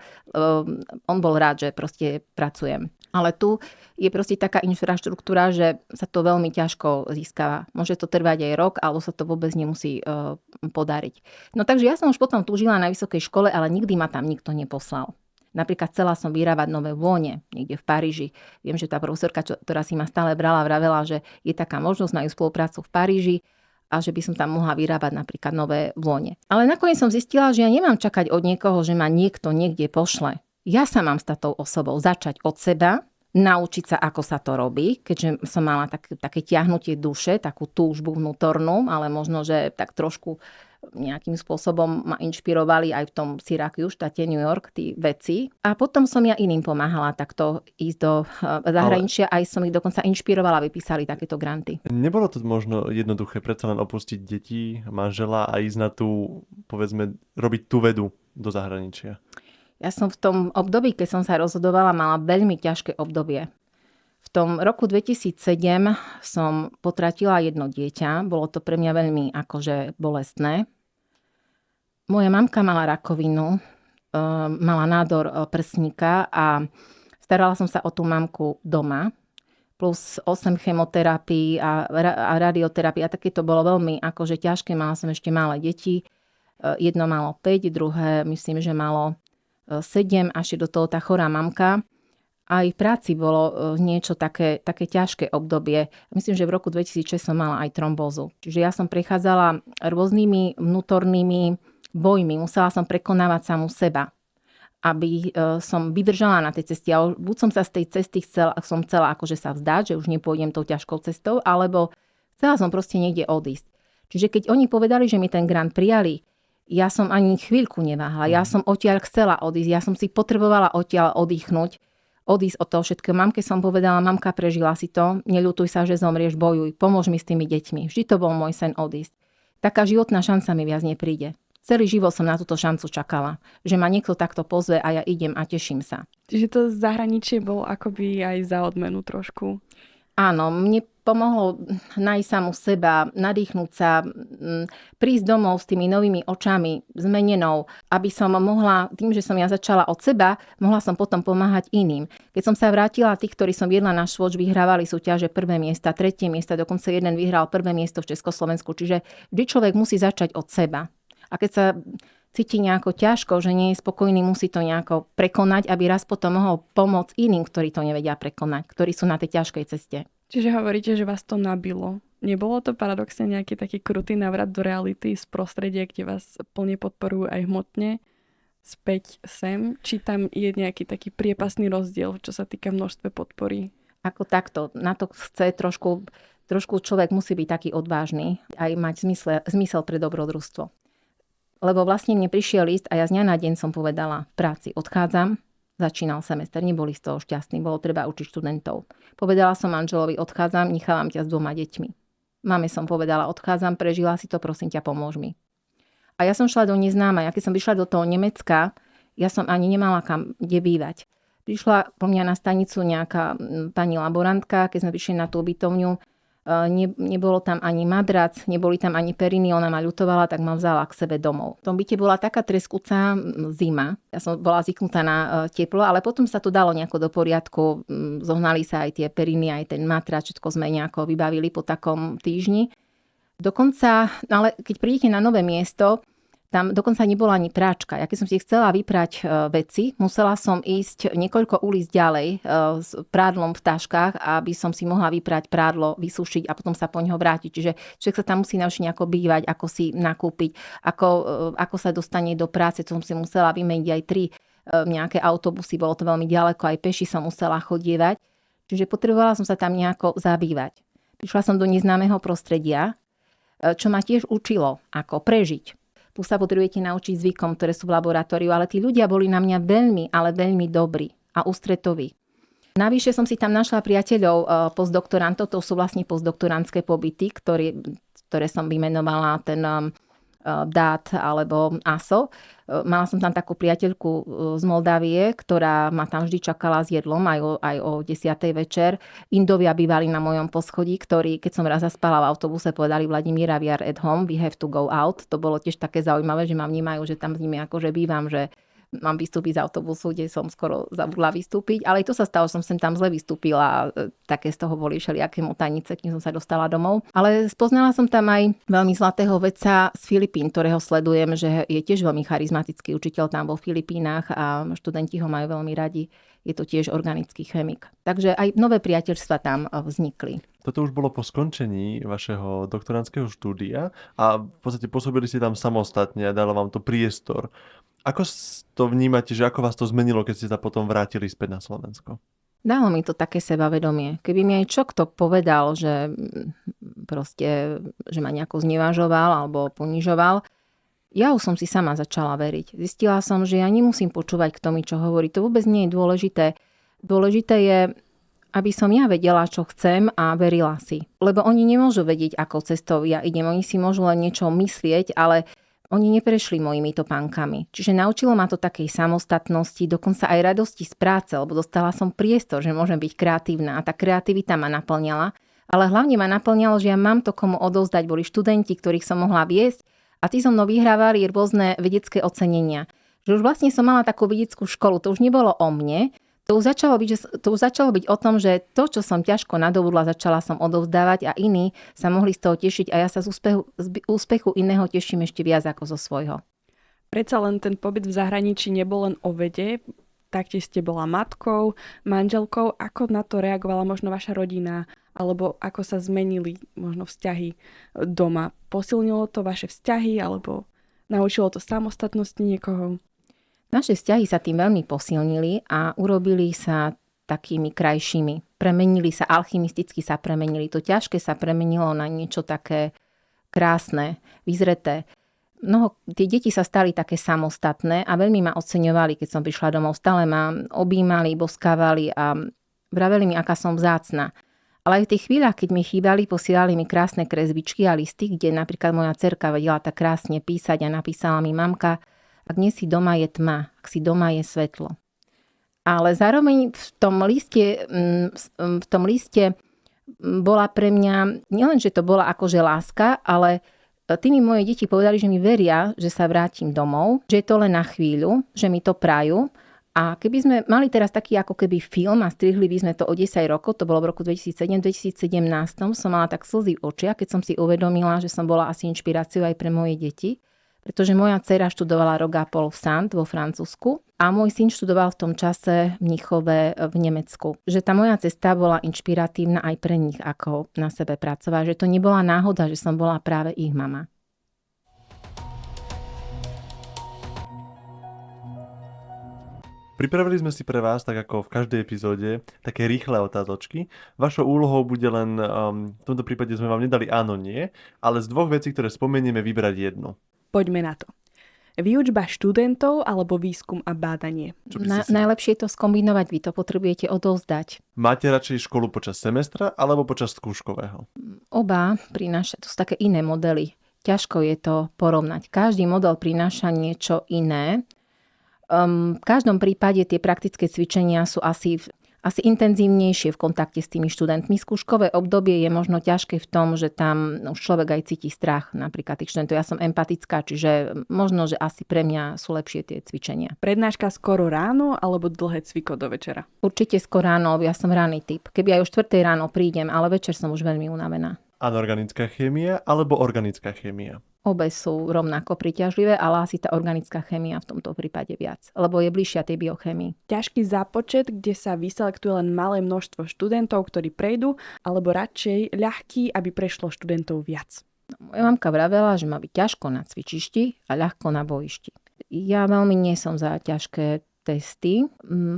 D: On bol rád, že proste pracujem. Ale tu je proste taká infraštruktúra, že sa to veľmi ťažko získava. Môže to trvať aj rok, alebo sa to vôbec nemusí podariť. No takže ja som už potom túžila na vysokej škole, ale nikdy ma tam nikto neposlal. Napríklad chcela som vyrábať nové vône niekde v Paríži. Viem, že tá profesorka, ktorá si ma stále brala, vravela, že je taká možnosť, majú spoluprácu v Paríži a že by som tam mohla vyrábať napríklad nové vône. Ale nakoniec som zistila, že ja nemám čakať od niekoho, že ma niekto niekde pošle. Ja sa mám s tou osobou začať od seba, naučiť sa, ako sa to robí, keďže som mala také tiahnutie duše, takú túžbu vnútornú, ale možno, že tak trošku nejakým spôsobom ma inšpirovali aj v tom Syracuse, štáte New York, tí veci. A potom som ja iným pomáhala takto ísť do zahraničia, aj som ich dokonca inšpirovala, vypísali takéto granty. Nebolo
A: to možno jednoduché predsa len opustiť deti, manžela a ísť na tú, povedzme, robiť tú vedu do zahraničia?
D: Ja som v tom období, keď som sa rozhodovala, mala veľmi ťažké obdobie. V tom roku 2007 som potratila jedno dieťa. Bolo to pre mňa veľmi akože bolestné. Moja mamka mala rakovinu, mala nádor prsníka a starala som sa o tú mamku doma. Plus 8 chemoterapií a radioterapii. A také to bolo veľmi akože ťažké. Mala som ešte malé deti. Jedno malo 5, druhé myslím, že malo 7, až do toho tá chorá mamka. Aj v práci bolo niečo také ťažké obdobie. Myslím, že v roku 2006 som mala aj trombózu. Čiže ja som prechádzala rôznymi vnútornými bojmi. Musela som prekonávať samu seba, aby som vydržala na tej ceste. A buď som sa z tej cesty chcela akože sa vzdať, že už nepôjdem tou ťažkou cestou, alebo chcela som proste niekde odísť. Čiže keď oni povedali, že mi ten grant prijali, ja som ani chvíľku neváhala. Ja som odtiaľ chcela odísť. Ja som si potrebovala odtiaľ oddychnúť. odísť od toho všetkého. Mamke som povedala, mamka, prežila si to, neľutuj sa, že zomrieš, bojuj, pomôž mi s tými deťmi. Vždy to bol môj sen odísť. Taká životná šanca mi viac nepríde. Celý život som na túto šancu čakala, že ma niekto takto pozve a ja idem a teším sa.
B: Čiže to zahraničie bolo akoby aj za odmenu trošku.
D: Áno, mne pomohlo nájsť samu seba, nadýchnúť sa, prísť domov s tými novými očami, zmenenou, aby som mohla, tým, že som ja začala od seba, mohla som potom pomáhať iným. Keď som sa vrátila, tí, ktorí som viedla na Švoč, vyhrávali súťaže prvé miesta, tretie miesta, dokonca jeden vyhral prvé miesto v Československu. Čiže vždy človek musí začať od seba. A keď sa cíti nejako ťažko, že nie je spokojný, musí to nejako prekonať, aby raz potom mohol pomôcť iným, ktorí to nevedia prekonať, ktorí sú na tej ťažkej ceste.
B: Čiže hovoríte, že vás to nabilo. Nebolo to paradoxne nejaký taký krutý návrat do reality z prostredia, kde vás plne podporujú aj hmotne, späť sem? Či tam je nejaký taký priepasný rozdiel, čo sa týka množstve podpory?
D: Ako takto, na to chce trošku človek musí byť taký odvážny, aj mať zmysel pre dobrodružstvo. Lebo vlastne mne prišiel list a ja z dňa na deň som povedala, v práci odchádzam, začínal semester, neboli z toho šťastní, bolo treba učiť študentov. Povedala som manželovi, odchádzam, nechávam ťa s 2 deťmi. Mame som povedala, odchádzam, prežila si to, prosím ťa, pomôž mi. A ja som šla do neznáma, ja keď som vyšla do toho Nemecka, ja som ani nemala kam kde bývať. Prišla po mňa na stanicu nejaká pani laborantka, keď sme prišli na tú ubytovňu, nebolo tam ani madrac, neboli tam ani periny, ona ma ľutovala, tak ma vzala k sebe domov. V tom byte bola taká treskúca zima, ja som bola zvyknutá na teplo, ale potom sa to dalo nejako do poriadku, zohnali sa aj tie periny, aj ten matrac, všetko sme nejako vybavili po takom týždni. Dokonca, ale keď prídete na nové miesto, tam dokonca nebola ani práčka. Ja keď som si chcela vyprať veci, musela som ísť niekoľko ulic ďalej s prádlom v taškách, aby som si mohla vyprať prádlo, vysúšiť a potom sa po ňoho vrátiť. Čiže človek sa tam musí naučiť nejako bývať, ako si nakúpiť, ako sa dostane do práce. To som si musela vymeniť aj 3 nejaké autobusy, bolo to veľmi ďaleko, aj peši som musela chodievať. Čiže potrebovala som sa tam nejako zabývať. Prišla som do neznámeho prostredia, čo ma tiež učilo, ako prežiť. Tu sa potrebujete naučiť zvykom, ktoré sú v laboratóriu, ale tí ľudia boli na mňa veľmi, ale veľmi dobrí a ústretoví. Navyše som si tam našla priateľov postdoktorantov, to sú vlastne postdoktorantské pobyty, ktoré som vymenovala ten DAT alebo ASO. Mala som tam takú priateľku z Moldávie, ktorá ma tam vždy čakala s jedlom aj o 10:00 večer. Indovia bývali na mojom poschodí, ktorí, keď som raz zaspala v autobuse, povedali Vladimíra, we are at home, we have to go out. To bolo tiež také zaujímavé, že ma vnímajú, že tam s nimi akože bývam, že mám vystúpiť z autobusu, kde som skoro zabudla vystúpiť. Ale aj to sa stalo, že som sem tam zle vystúpila. Také z toho boli všelijaké motanice, kým som sa dostala domov. Ale spoznala som tam aj veľmi zlatého vedca z Filipín, ktorého sledujem, že je tiež veľmi charizmatický učiteľ tam vo Filipínach a študenti ho majú veľmi radi. Je to tiež organický chemik. Takže aj nové priateľstva tam vznikli.
A: Toto už bolo po skončení vašeho doktorandského štúdia a v podstate pôsobili ste tam samostatne a dalo vám to priestor. Ako to vnímate, že ako vás to zmenilo, keď ste sa potom vrátili späť na Slovensko?
D: Dalo mi to také sebavedomie. Keby mi aj čo kto povedal, že proste, že ma nejako znevažoval alebo ponižoval, ja už som si sama začala veriť. Zistila som, že ja nemusím počúvať k tomu, čo hovorí. To vôbec nie je dôležité. Dôležité je, aby som ja vedela, čo chcem a verila si. Lebo oni nemôžu vedieť, akou cestou ja idem. Oni si môžu len niečo myslieť, ale oni neprešli mojimi topánkami. Čiže naučilo ma to takej samostatnosti, dokonca aj radosti z práce, lebo dostala som priestor, že môžem byť kreatívna a tá kreativita ma naplňala. Ale hlavne ma naplňalo, že ja mám to komu odovzdať. Boli študenti, ktorých som mohla viesť a tí so mnou vyhrávali rôzne vedecké ocenenia. Že už vlastne som mala takú vedeckú školu, to už nebolo o mne, to už začalo byť o tom, že to, čo som ťažko nadobudla, začala som odovzdávať a iní sa mohli z toho tešiť a ja sa z úspechu iného teším ešte viac ako zo svojho.
B: Predsa len ten pobyt v zahraničí nebol len o vede, taktiež ste bola matkou, manželkou. Ako na to reagovala možno vaša rodina, alebo ako sa zmenili možno vzťahy doma? Posilnilo to vaše vzťahy, alebo naučilo to samostatnosti niekoho?
D: Naše vzťahy sa tým veľmi posilnili a urobili sa takými krajšími. Premenili sa, alchymisticky sa premenili. To ťažké sa premenilo na niečo také krásne, vyzreté. tie deti sa stali také samostatné a veľmi ma oceňovali, keď som prišla domov. Stále ma objímali, boskávali a vraveli mi, aká som vzácna. Ale aj v tých chvíľach, keď mi chýbali, posielali mi krásne kresbičky a listy, kde napríklad moja dcerka vedela tak krásne písať a napísala mi: mamka, ak nie si doma, je tma, ak si doma, je svetlo. Ale zároveň v tom liste bola pre mňa, nielen, že to bola akože láska, ale tými moje deti povedali, že mi veria, že sa vrátim domov, že je to len na chvíľu, že mi to prajú. A keby sme mali teraz taký ako keby film a strihli by sme to o 10 rokov, to bolo v roku 2017, som mala tak slzy v očiach, keď som si uvedomila, že som bola asi inšpiráciou aj pre moje deti. Pretože moja dcera študovala rok a pol v Sant vo Francúzsku a môj syn študoval v tom čase v Mníchove v Nemecku. Že tá moja cesta bola inšpiratívna aj pre nich, ako na sebe pracovať. Že to nebola náhoda, že som bola práve ich mama.
A: Pripravili sme si pre vás, tak ako v každej epizóde, také rýchle otázočky. Vašou úlohou bude len, v tomto prípade sme vám nedali áno, nie, ale z dvoch vecí, ktoré spomenieme, vybrať jednu.
B: Poďme na to. Výučba študentov alebo výskum a bádanie?
D: Najlepšie je to skombinovať, vy to potrebujete odovzdať.
A: Máte radšej školu počas semestra alebo počas skúškového?
D: Oba prinášajú, to sú také iné modely. Ťažko je to porovnať. Každý model prináša niečo iné. V každom prípade tie praktické cvičenia sú asi intenzívnejšie v kontakte s tými študentmi. Skúškové obdobie je možno ťažké v tom, že tam už človek aj cíti strach napríklad tých študentov. Ja som empatická, čiže možno, že asi pre mňa sú lepšie tie cvičenia.
B: Prednáška skoro ráno alebo dlhé cviko do večera?
D: Určite skoro ráno, ja som ranný typ. Keby aj o 4 ráno prídem, ale večer som už veľmi unavená.
A: Anorganická chémia alebo organická chémia?
D: Obe sú rovnako príťažlivé, ale asi tá organická chémia v tomto prípade viac, lebo je bližšia tej biochémii.
B: Ťažký zápočet, kde sa vyselektuje len malé množstvo študentov, ktorí prejdú, alebo radšej ľahký, aby prešlo študentov viac?
D: Moja mamka vravela, že má byť ťažko na cvičišti a ľahko na bojišti. Ja veľmi nie som za ťažké testy,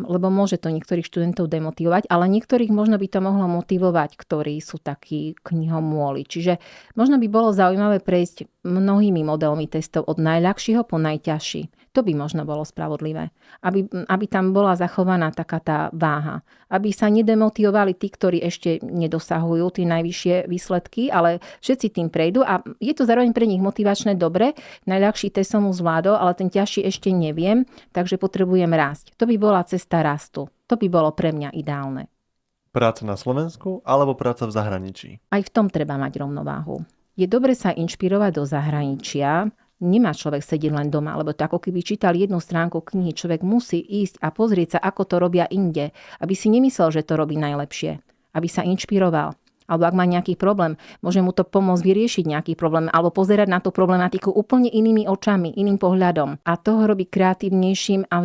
D: lebo môže to niektorých študentov demotivovať, ale niektorých možno by to mohlo motivovať, ktorí sú takí knihomôli. Čiže možno by bolo zaujímavé prejsť mnohými modelmi testov od najľahšieho po najťažší. To by možno bolo spravodlivé. Aby tam bola zachovaná taká tá váha. Aby sa nedemotivovali tí, ktorí ešte nedosahujú tie najvyššie výsledky, ale všetci tým prejdú a je to zároveň pre nich motivačné dobre. Najľahší test som už zvládol, ale ten ťažší ešte neviem, takže potrebujem rásť. To by bola cesta rastu. To by bolo pre mňa ideálne.
A: Práca na Slovensku alebo práca v zahraničí?
D: Aj v tom treba mať rovnováhu. Je dobre sa inšpirovať do zahraničia. Nemá človek sedieť len doma, lebo to ako keby čítal jednu stránku knihy. Človek musí ísť a pozrieť sa, ako to robia inde. Aby si nemyslel, že to robí najlepšie. Aby sa inšpiroval. Alebo ak má nejaký problém, môže mu to pomôcť vyriešiť nejaký problém alebo pozerať na tú problematiku úplne inými očami, iným pohľadom. A to ho robí kreatívnejším a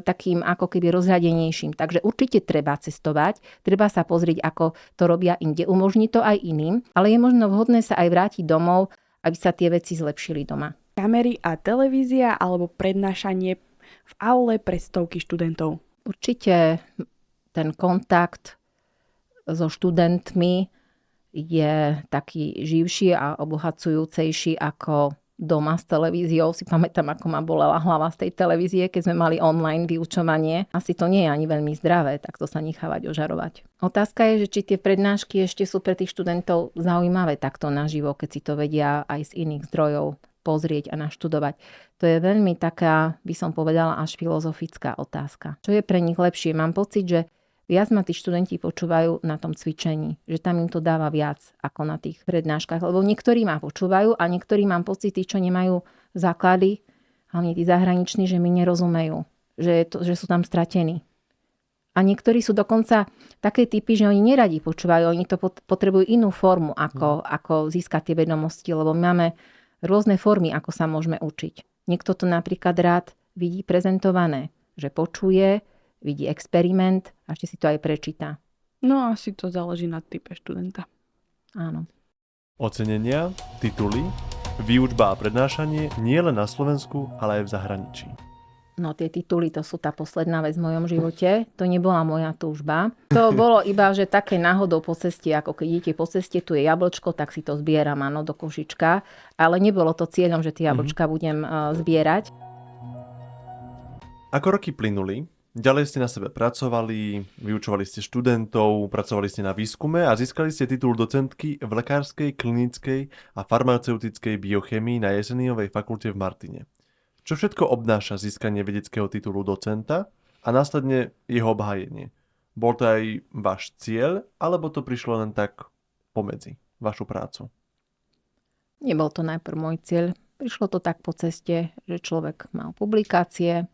D: takým ako keby rozhľadenejším. Takže určite treba cestovať, treba sa pozrieť, ako to robia inde. Umožní to aj iným, ale je možno vhodné sa aj vrátiť domov, aby sa tie veci zlepšili doma.
B: Kamery a televízia alebo prednášanie v aule pre stovky študentov?
D: Určite ten kontakt so študentmi je taký živší a obohacujúcejší ako doma s televíziou. Si pamätám, ako ma bolela hlava z tej televízie, keď sme mali online vyučovanie. Asi to nie je ani veľmi zdravé, tak to sa nechávať ožarovať. Otázka je, že či tie prednášky ešte sú pre tých študentov zaujímavé takto naživo, keď si to vedia aj z iných zdrojov pozrieť a naštudovať. To je veľmi taká, by som povedala, až filozofická otázka. Čo je pre nich lepšie? Mám pocit, že viac ma tí študenti počúvajú na tom cvičení, že tam im to dáva viac ako na tých prednáškach, lebo niektorí ma počúvajú a niektorí mám pocit, tí, čo nemajú základy, hlavne tí zahraniční, že mi nerozumejú, že sú tam stratení. A niektorí sú dokonca také typy, že oni neradi počúvajú, oni to potrebujú inú formu, ako získať tie vedomosti, lebo máme rôzne formy, ako sa môžeme učiť. Niekto to napríklad rád vidí prezentované, že počuje, vidí experiment a ešte si to aj prečíta.
B: No asi to záleží na type študenta.
D: Áno.
A: Ocenenia, tituly, výučba a prednášanie nie len na Slovensku, ale aj v zahraničí.
D: No tie tituly, to sú tá posledná vec v mojom živote. To nebola moja túžba. To bolo iba, že také náhodou po ceste, ako keď idete po ceste, tu je jablčko, tak si to zbieram, áno, do košička. Ale nebolo to cieľom, že tie jablčka budem zbierať.
A: Ako roky plynuli, ďalej ste na sebe pracovali, vyučovali ste študentov, pracovali ste na výskume a získali ste titul docentky v lekárskej, klinickej a farmaceutickej biochemii na Jeseniovej fakulte v Martine. Čo všetko obnáša získanie vedeckého titulu docenta a následne jeho obhájenie? Bol to aj váš cieľ, alebo to prišlo len tak pomedzi vašu prácu?
D: Nebol to najprv môj cieľ. Prišlo to tak po ceste, že človek mal publikácie,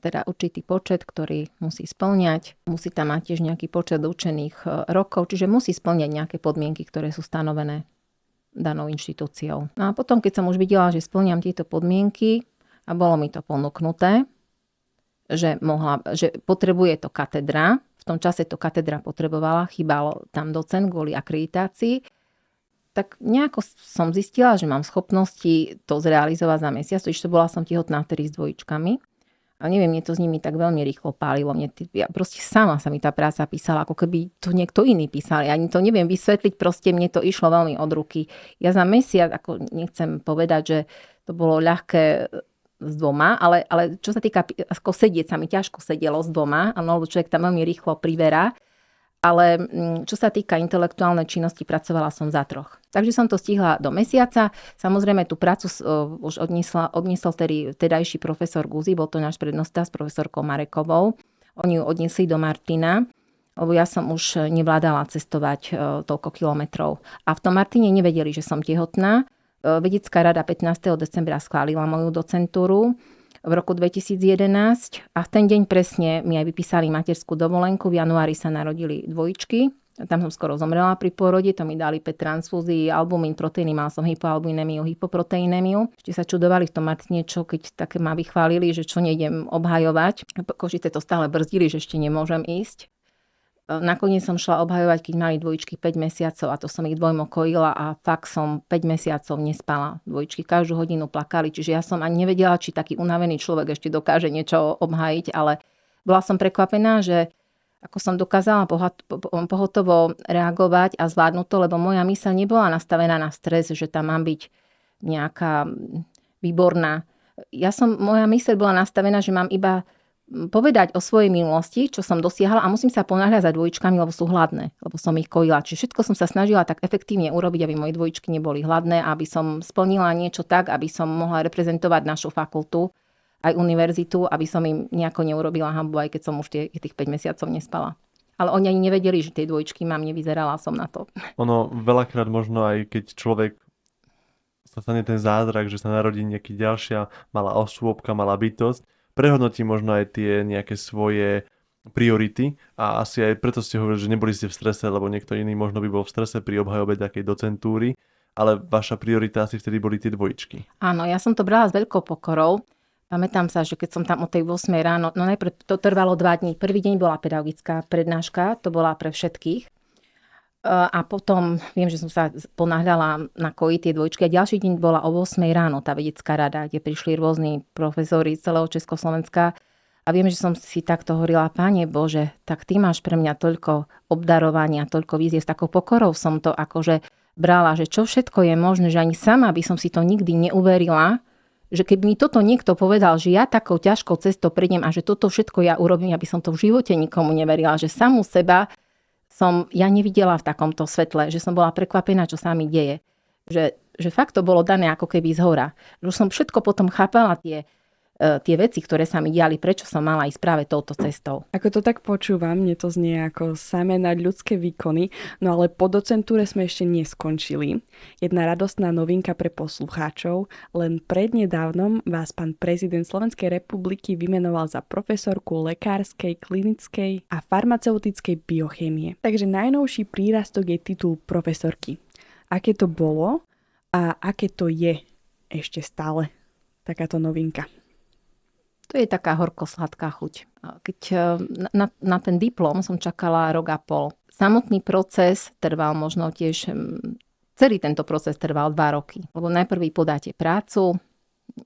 D: teda určitý počet, ktorý musí spĺňať. Musí tam mať tiež nejaký počet učených rokov, čiže musí spĺňať nejaké podmienky, ktoré sú stanovené danou inštitúciou. No a potom, keď som už videla, že spĺňam tieto podmienky, a bolo mi to ponúknuté, že potrebuje to katedra. V tom čase to katedra potrebovala, chýbalo tam docent kvôli akreditácii. Tak nejako som zistila, že mám schopnosti to zrealizovať za mesiac. Ešte bola som tehotná vtedy s dvojičkami. A neviem, mne to s nimi tak veľmi rýchlo pálilo. Ja proste sama sa mi tá práca písala, ako keby to niekto iný písal. Ja ani to neviem vysvetliť, proste mne to išlo veľmi od ruky. Ja za mesiac, ako nechcem povedať, že to bolo ľahké s dvoma, ale čo sa týka, ako sedieť sa mi ťažko sedelo s dvoma, áno, lebo človek tam veľmi rýchlo priberá, ale čo sa týka intelektuálnej činnosti, pracovala som za 3. Takže som to stihla do mesiaca. Samozrejme tú prácu už odniesol tedajší profesor Guzi, bol to náš prednosta s profesorkou Marekovou. Oni ju odniesli do Martina, lebo ja som už nevládala cestovať toľko kilometrov. A v tom Martine nevedeli, že som tehotná. Vedecká rada 15. decembra schválila moju docentúru v roku 2011 a v ten deň presne mi aj vypísali materskú dovolenku. V januári sa narodili dvojičky. Tam som skoro zomrela pri pôrode, to mi dali 5 transfúzií, albumín, proteíny, mal som hypoalbuminémiu, hypoproteinémiu. Ešte sa čudovali v tom Martine, čo keď tak ma vychválili, že čo nejdem obhajovať. Košice to stále brzdili, že ešte nemôžem ísť. Nakoniec som šla obhajovať, keď mali dvojičky 5 mesiacov a to som ich dvojmo kojila a fakt som 5 mesiacov nespala. Dvojičky každú hodinu plakali, čiže ja som ani nevedela, či taký unavený človek ešte dokáže niečo obhájiť, ale bola som prekvapená, že ako som dokázala pohotovo reagovať a zvládnuť to, lebo moja myseľ nebola nastavená na stres, že tam mám byť nejaká výborná. Moja myseľ bola nastavená, že mám iba povedať o svojej minulosti, čo som dosiahla a musím sa ponáhľať za dvojičkami, lebo sú hladné, lebo som ich kojila. Čiže všetko som sa snažila tak efektívne urobiť, aby moje dvojičky neboli hladné, aby som splnila niečo tak, aby som mohla reprezentovať našu fakultu, aj univerzitu, aby som im nejako neurobila hanbu, aj keď som už tých 5 mesiacov nespala. Ale oni ani nevedeli, že tej dvojičky mám, nevyzerala som na to.
A: Ono veľakrát možno aj keď človek sa stane ten zázrak, že sa narodí nejaký ďalšia malá osôbka, malá bytosť, prehodnotí možno aj tie nejaké svoje priority a asi aj preto ste hovorili, že neboli ste v strese, lebo niekto iný možno by bol v strese pri obhajobe takej docentúry, ale vaša priorita asi vtedy boli tie dvojičky.
D: Áno, ja som to brala s veľkou pokorou. Pamätám sa, že keď som tam o tej 8 ráno, no najprv to trvalo 2 dní. Prvý deň bola pedagogická prednáška, to bola pre všetkých. A potom viem, že som sa ponáhľala na koji tie dvojčky. A ďalší deň bola o 8 ráno tá vedecká rada, kde prišli rôzni profesori z celého Československa. A viem, že som si takto hovorila, Páne Bože, tak ty máš pre mňa toľko obdarovania, toľko vízie. S takou pokorou som to akože brala, že čo všetko je možné, že ani sama by som si to nikdy neuverila, že keby mi toto niekto povedal, že ja takou ťažkou cestou prídem a že toto všetko ja urobím, aby som to v živote nikomu neverila, že samú seba som ja nevidela v takomto svetle, že som bola prekvapená, čo sa mi deje. Že fakt to bolo dané ako keby zhora. Že som všetko potom chápala tie veci, ktoré sa mi diali, prečo som mala ísť práve touto cestou.
B: Ako to tak počúvam, mne to znie ako samé nadľudské výkony, no ale po docentúre sme ešte neskončili. Jedna radostná novinka pre poslucháčov, len prednedávnom vás pán prezident Slovenskej republiky vymenoval za profesorku lekárskej, klinickej a farmaceutickej biochémie. Takže najnovší prírastok je titul profesorky. Aké to bolo a aké to je ešte stále takáto novinka?
D: To je taká horko-sladká chuť. Keď na ten diplom som čakala rok a pol. Samotný proces trval možno tiež, celý tento proces trval 2 roky. Lebo najprv podáte prácu,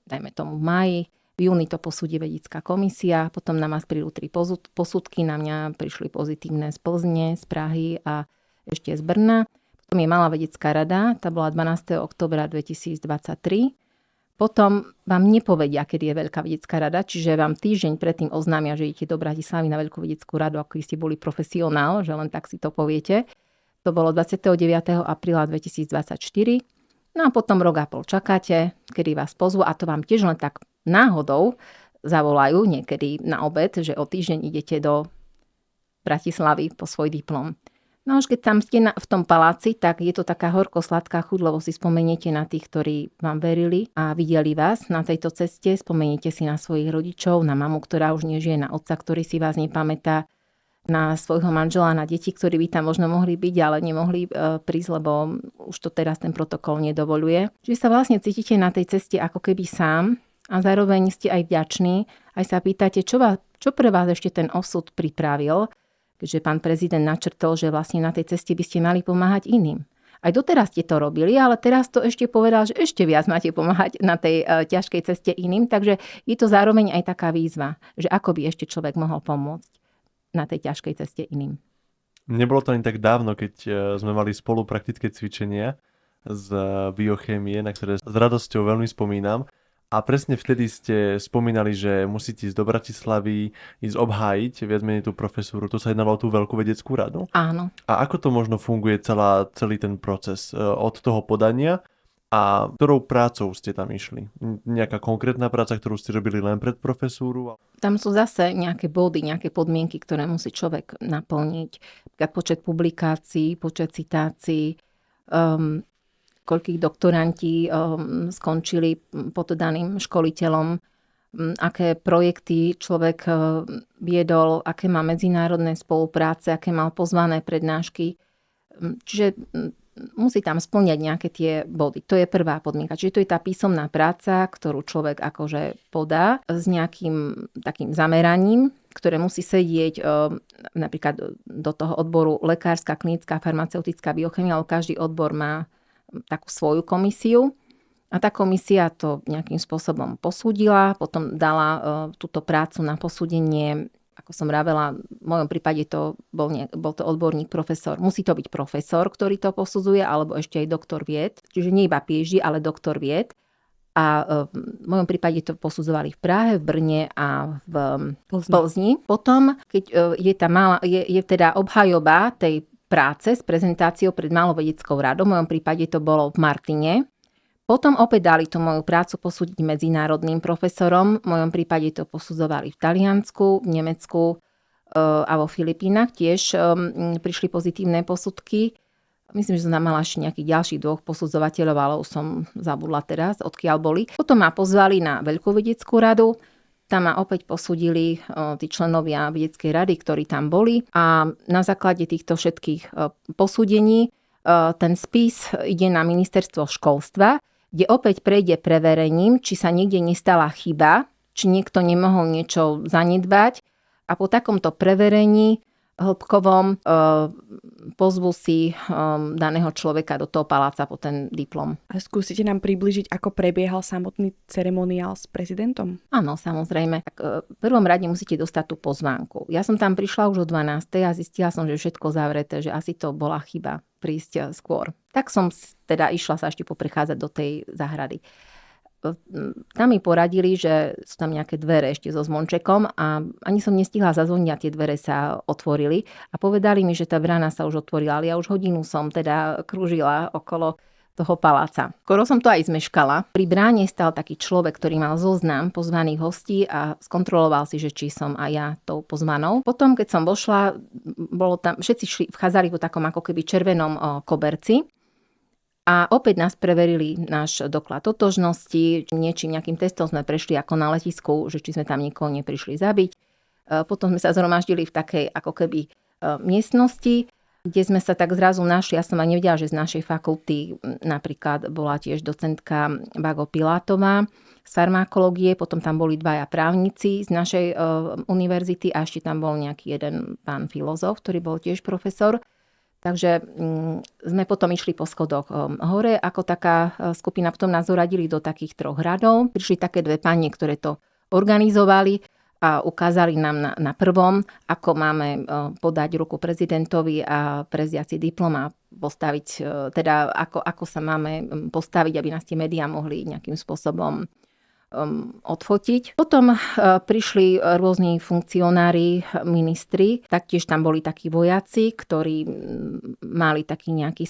D: dajme tomu v máji, V júni to posúdi vedecká komisia, potom na vás prídu 3 posudky, na mňa prišli pozitívne z Plzne, z Prahy a ešte z Brna. Potom je malá vedecká rada, tá bola 12. októbra 2023. Potom vám nepovedia, kedy je veľká vedecká rada, čiže vám týždeň predtým oznámia, že idete do Bratislavy na veľkú vedeckú radu, ako ste boli profesionál, že len tak si to poviete. To bolo 29. apríla 2024. No a potom rok a pol čakáte, kedy vás pozvú a to vám tiež len tak náhodou zavolajú niekedy na obed, že o týždeň idete do Bratislavy po svoj diplom. No už keď tam ste v tom paláci, tak je to taká horko-sladká chuť, lebo si spomeniete na tých, ktorí vám verili a videli vás na tejto ceste. Spomeniete si na svojich rodičov, na mamu, ktorá už nežije, na otca, ktorý si vás nepamätá, na svojho manžela, na deti, ktorí by tam možno mohli byť, ale nemohli prísť, lebo už to teraz ten protokol nedovoľuje. Čiže sa vlastne cítite na tej ceste ako keby sám a zároveň ste aj vďační. Aj sa pýtate, čo pre vás ešte ten osud pripravil, keďže pán prezident načrtol, že vlastne na tej ceste by ste mali pomáhať iným. Aj doteraz ste to robili, ale teraz to ešte povedal, že ešte viac máte pomáhať na tej ťažkej ceste iným, takže je to zároveň aj taká výzva, že ako by ešte človek mohol pomôcť na tej ťažkej ceste iným.
A: Nebolo to ani tak dávno, keď sme mali spolu praktické cvičenia z biochémie, na ktoré s radosťou veľmi spomínam. A presne vtedy ste spomínali, že musíte ísť do Bratislavy, ísť obhájiť viac menej tú profesúru. To sa jednalo o tú veľkú vedeckú radu.
D: Áno.
A: A ako to možno funguje celý ten proces od toho podania a ktorou prácou ste tam išli? Nejaká konkrétna práca, ktorú ste robili len pred profesúru?
D: Tam sú zase nejaké body, nejaké podmienky, ktoré musí človek naplniť. Počet publikácií, počet citácií, koľkých doktoranti skončili pod daným školiteľom, aké projekty človek viedol, aké má medzinárodné spolupráce, aké mal pozvané prednášky. Čiže musí tam spĺňať nejaké tie body. To je prvá podmienka. Čiže to je tá písomná práca, ktorú človek akože podá s nejakým takým zameraním, ktoré musí sedieť napríklad do toho odboru lekárska, klinická, farmaceutická biochemia, ale každý odbor má takú svoju komisiu a tá komisia to nejakým spôsobom posúdila, potom dala túto prácu na posúdenie, ako som vravela, v mojom prípade to bol to odborník, profesor. Musí to byť profesor, ktorý to posudzuje, alebo ešte aj doktor vied, čiže nie iba PhD, ale doktor vied. A v mojom prípade to posudzovali v Prahe, v Brne a v Plzni. Potom, keď je teda obhajoba tej práce s prezentáciou pred malovedeckou radou, v mojom prípade to bolo v Martine. Potom opäť dali tú moju prácu posúdiť medzinárodným profesorom, v mojom prípade to posudzovali v Taliansku, v Nemecku a vo Filipínach. Tiež prišli pozitívne posudky. Myslím, že som tam mala ešte nejakých ďalších 2 posudzovateľov, ale už som zabudla teraz, odkiaľ boli. Potom ma pozvali na veľkú vedeckú radu. Tam ma opäť posúdili tí členovia vedeckej rady, ktorí tam boli. A na základe týchto všetkých posúdení ten spis ide na ministerstvo školstva, kde opäť prejde preverením, či sa niekde nestala chyba, či niekto nemohol niečo zanedbať. A po takomto preverení hĺbkovom pozvú si daného človeka do toho paláca po ten diplom.
B: A skúsite nám približiť, ako prebiehal samotný ceremoniál s prezidentom?
D: Áno, samozrejme. Tak, v prvom rade musíte dostať tú pozvánku. Ja som tam prišla už o 12. a zistila som, že všetko zavreté, že asi to bola chyba prísť skôr. Tak som teda išla sa ešte poprechádzať do tej záhrady. Tam mi poradili, že sú tam nejaké dvere ešte so zvončekom a ani som nestihla zazvoniť a tie dvere sa otvorili a povedali mi, že tá brána sa už otvorila, ale ja už hodinu som teda krúžila okolo toho paláca. Skoro som to aj zmeškala. Pri bráne stal taký človek, ktorý mal zoznam pozvaných hostí a skontroloval si, že či som aj ja tou pozvanou. Potom, keď som vošla, bolo tam, všetci vchádzali po takom ako keby červenom koberci. A opäť nás preverili náš doklad totožnosti, nejakým testom sme prešli ako na letisku, že či sme tam nikoho neprišli zabiť. Potom sme sa zhromaždili v takej ako keby miestnosti, kde sme sa tak zrazu našli. Ja som aj nevedela, že z našej fakulty napríklad bola tiež docentka Bago Pilátová z farmakológie, potom tam boli 2 právnici z našej univerzity a ešte tam bol nejaký jeden pán filozof, ktorý bol tiež profesor. Takže sme potom išli po schodoch hore, ako taká skupina, potom nás zoradili do takých 3 radov. Prišli také 2 pani, ktoré to organizovali a ukázali nám na prvom, ako máme podať ruku prezidentovi a prevziať si diplom a postaviť, teda ako sa máme postaviť, aby nás tie médiá mohli nejakým spôsobom odfotiť. Potom prišli rôzni funkcionári, ministri, taktiež tam boli takí vojaci, ktorí mali taký nejaký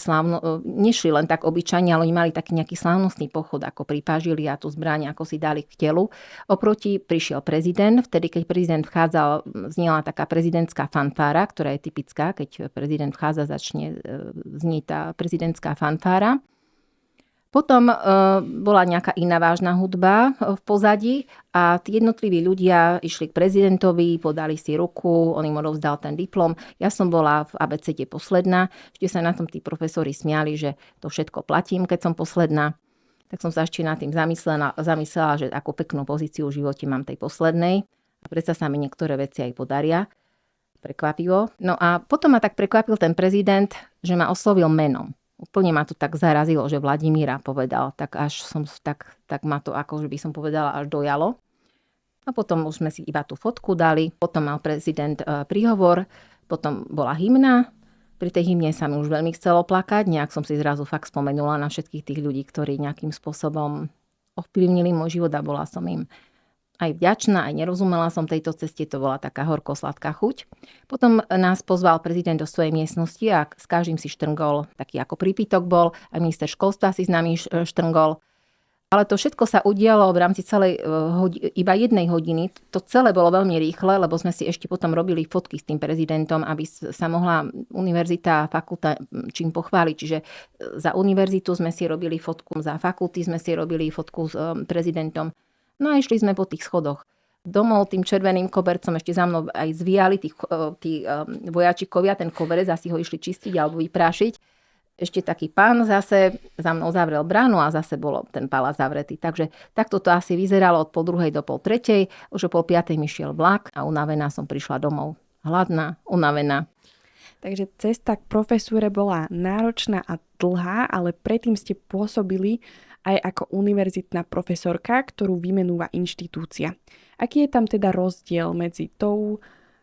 D: nešli len tak obyčajne, ale oni mali taký nejaký slávnostný pochod, ako pripážili a tú zbraň, ako si dali k telu. Oproti prišiel prezident, vtedy keď prezident vchádzal, znela taká prezidentská fanfára, ktorá je typická, keď prezident vchádza, začne znieť tá prezidentská fanfára. Potom bola nejaká iná vážna hudba v pozadí a tí jednotliví ľudia išli k prezidentovi, podali si ruku, on im odovzdal ten diplom. Ja som bola v abecede posledná, ešte sa na tom tí profesori smiali, že to všetko platím, keď som posledná. Tak som sa ešte nad tým zamyslela, že akú peknú pozíciu v živote mám tej poslednej. A predsa sa mi niektoré veci aj podaria. Prekvapivo. No a potom ma tak prekvapil ten prezident, že ma oslovil menom. Úplne ma to tak zarazilo, že Vladimíra povedal, tak až som tak ma to, ako by som povedala, až dojalo. A potom už sme si iba tú fotku dali, potom mal prezident príhovor, potom bola hymna. Pri tej hymne sa mi už veľmi chcelo plakať, nejak som si zrazu fakt spomenula na všetkých tých ľudí, ktorí nejakým spôsobom ovplyvnili môj život a bola som im aj vďačná, aj nerozumela som tejto ceste, to bola taká horko-sladká chuť. Potom nás pozval prezident do svojej miestnosti a s každým si štrngol, taký ako prípitok bol, aj minister školstva si s nami štrngol. Ale to všetko sa udialo v rámci celej iba 1 hodiny. To celé bolo veľmi rýchle, lebo sme si ešte potom robili fotky s tým prezidentom, aby sa mohla univerzita a fakulta čím pochváliť. Čiže za univerzitu sme si robili fotku, za fakulty sme si robili fotku s prezidentom. No a išli sme po tých schodoch domov tým červeným kobercom, ešte za mnou aj zvíjali tí vojačikovia, ten koberec, asi ho išli čistiť alebo vyprášiť. Ešte taký pán zase za mnou zavrel bránu a zase bolo ten palác zavretý. Takže takto to asi vyzeralo od 2:30 do 3:30. Už o 4:30 mi šiel vlak a unavená som prišla domov. Hladná, unavená.
B: Takže cesta k profesúre bola náročná a dlhá, ale predtým ste pôsobili aj ako univerzitná profesorka, ktorú vymenúva inštitúcia. Aký je tam teda rozdiel medzi tou,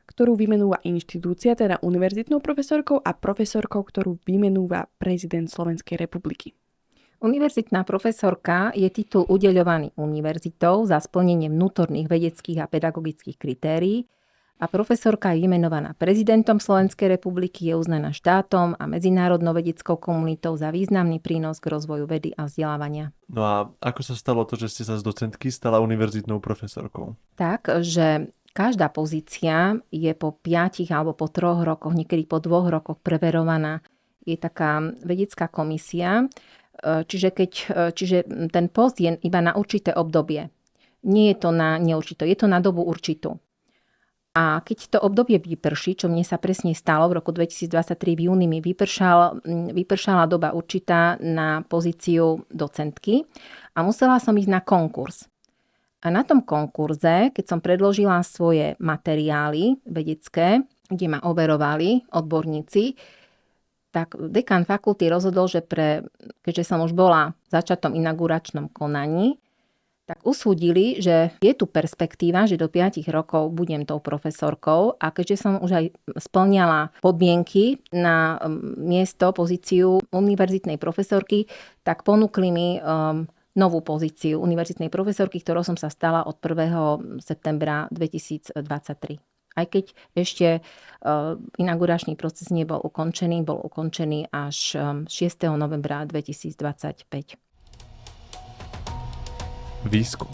B: ktorú vymenúva inštitúcia, teda univerzitnou profesorkou a profesorkou, ktorú vymenúva prezident Slovenskej republiky?
D: Univerzitná profesorka je titul udeľovaný univerzitou za splnenie vnútorných vedeckých a pedagogických kritérií a profesorka je vymenovaná prezidentom Slovenskej republiky, je uznaná štátom a medzinárodnou vedeckou komunitou za významný prínos k rozvoju vedy a vzdelávania.
A: No a ako sa stalo to, že ste sa z docentky stala univerzitnou profesorkou?
D: Tak, že každá pozícia je po 5 alebo po 3 rokoch, niekedy po 2 rokoch preverovaná. Je taká vedecká komisia, čiže ten post je iba na určité obdobie. Nie je to na neurčito, je to na dobu určitú. A keď to obdobie vyprší, čo mne sa presne stalo, v roku 2023 v júni mi vypršala doba určitá na pozíciu docentky a musela som ísť na konkurs. A na tom konkurze, keď som predložila svoje materiály vedecké, kde ma overovali odborníci, tak dekan fakulty rozhodol, že keďže som už bola v začiatom inauguračnom konaní, tak usúdili, že je tu perspektíva, že do 5 rokov budem tou profesorkou a keďže som už aj splňala podmienky na miesto, pozíciu univerzitnej profesorky, tak ponúkli mi novú pozíciu univerzitnej profesorky, ktorou som sa stala od 1. septembra 2023. Aj keď ešte inauguračný proces nebol ukončený, bol ukončený až 6. novembra 2025.
A: Výskum.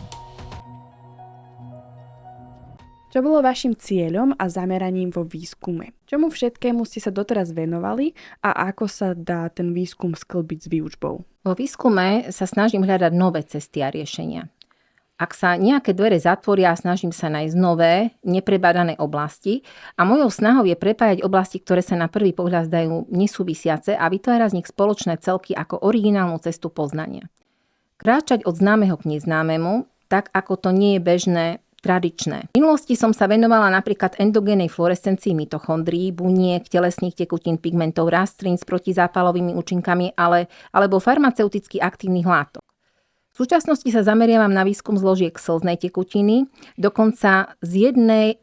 B: Čo bolo vašim cieľom a zameraním vo výskume? Čomu všetkému ste sa doteraz venovali a ako sa dá ten výskum sklbiť s výučbou?
D: Vo výskume sa snažím hľadať nové cesty a riešenia. Ak sa nejaké dvere zatvoria, snažím sa nájsť nové, neprebádané oblasti a mojou snahou je prepájať oblasti, ktoré sa na prvý pohľad zdajú nesúvisiace a vytvárať z nich spoločné celky ako originálnu cestu poznania. Kráčať od známeho k neznámemu, tak ako to nie je bežné, tradičné. V minulosti som sa venovala napríklad endogénej fluorescencii mitochondrií, buniek, telesných tekutín, pigmentov, rastlín s protizápalovými účinkami alebo farmaceuticky aktívnych látok. V súčasnosti sa zameriavam na výskum zložiek slznej tekutiny, dokonca z jednej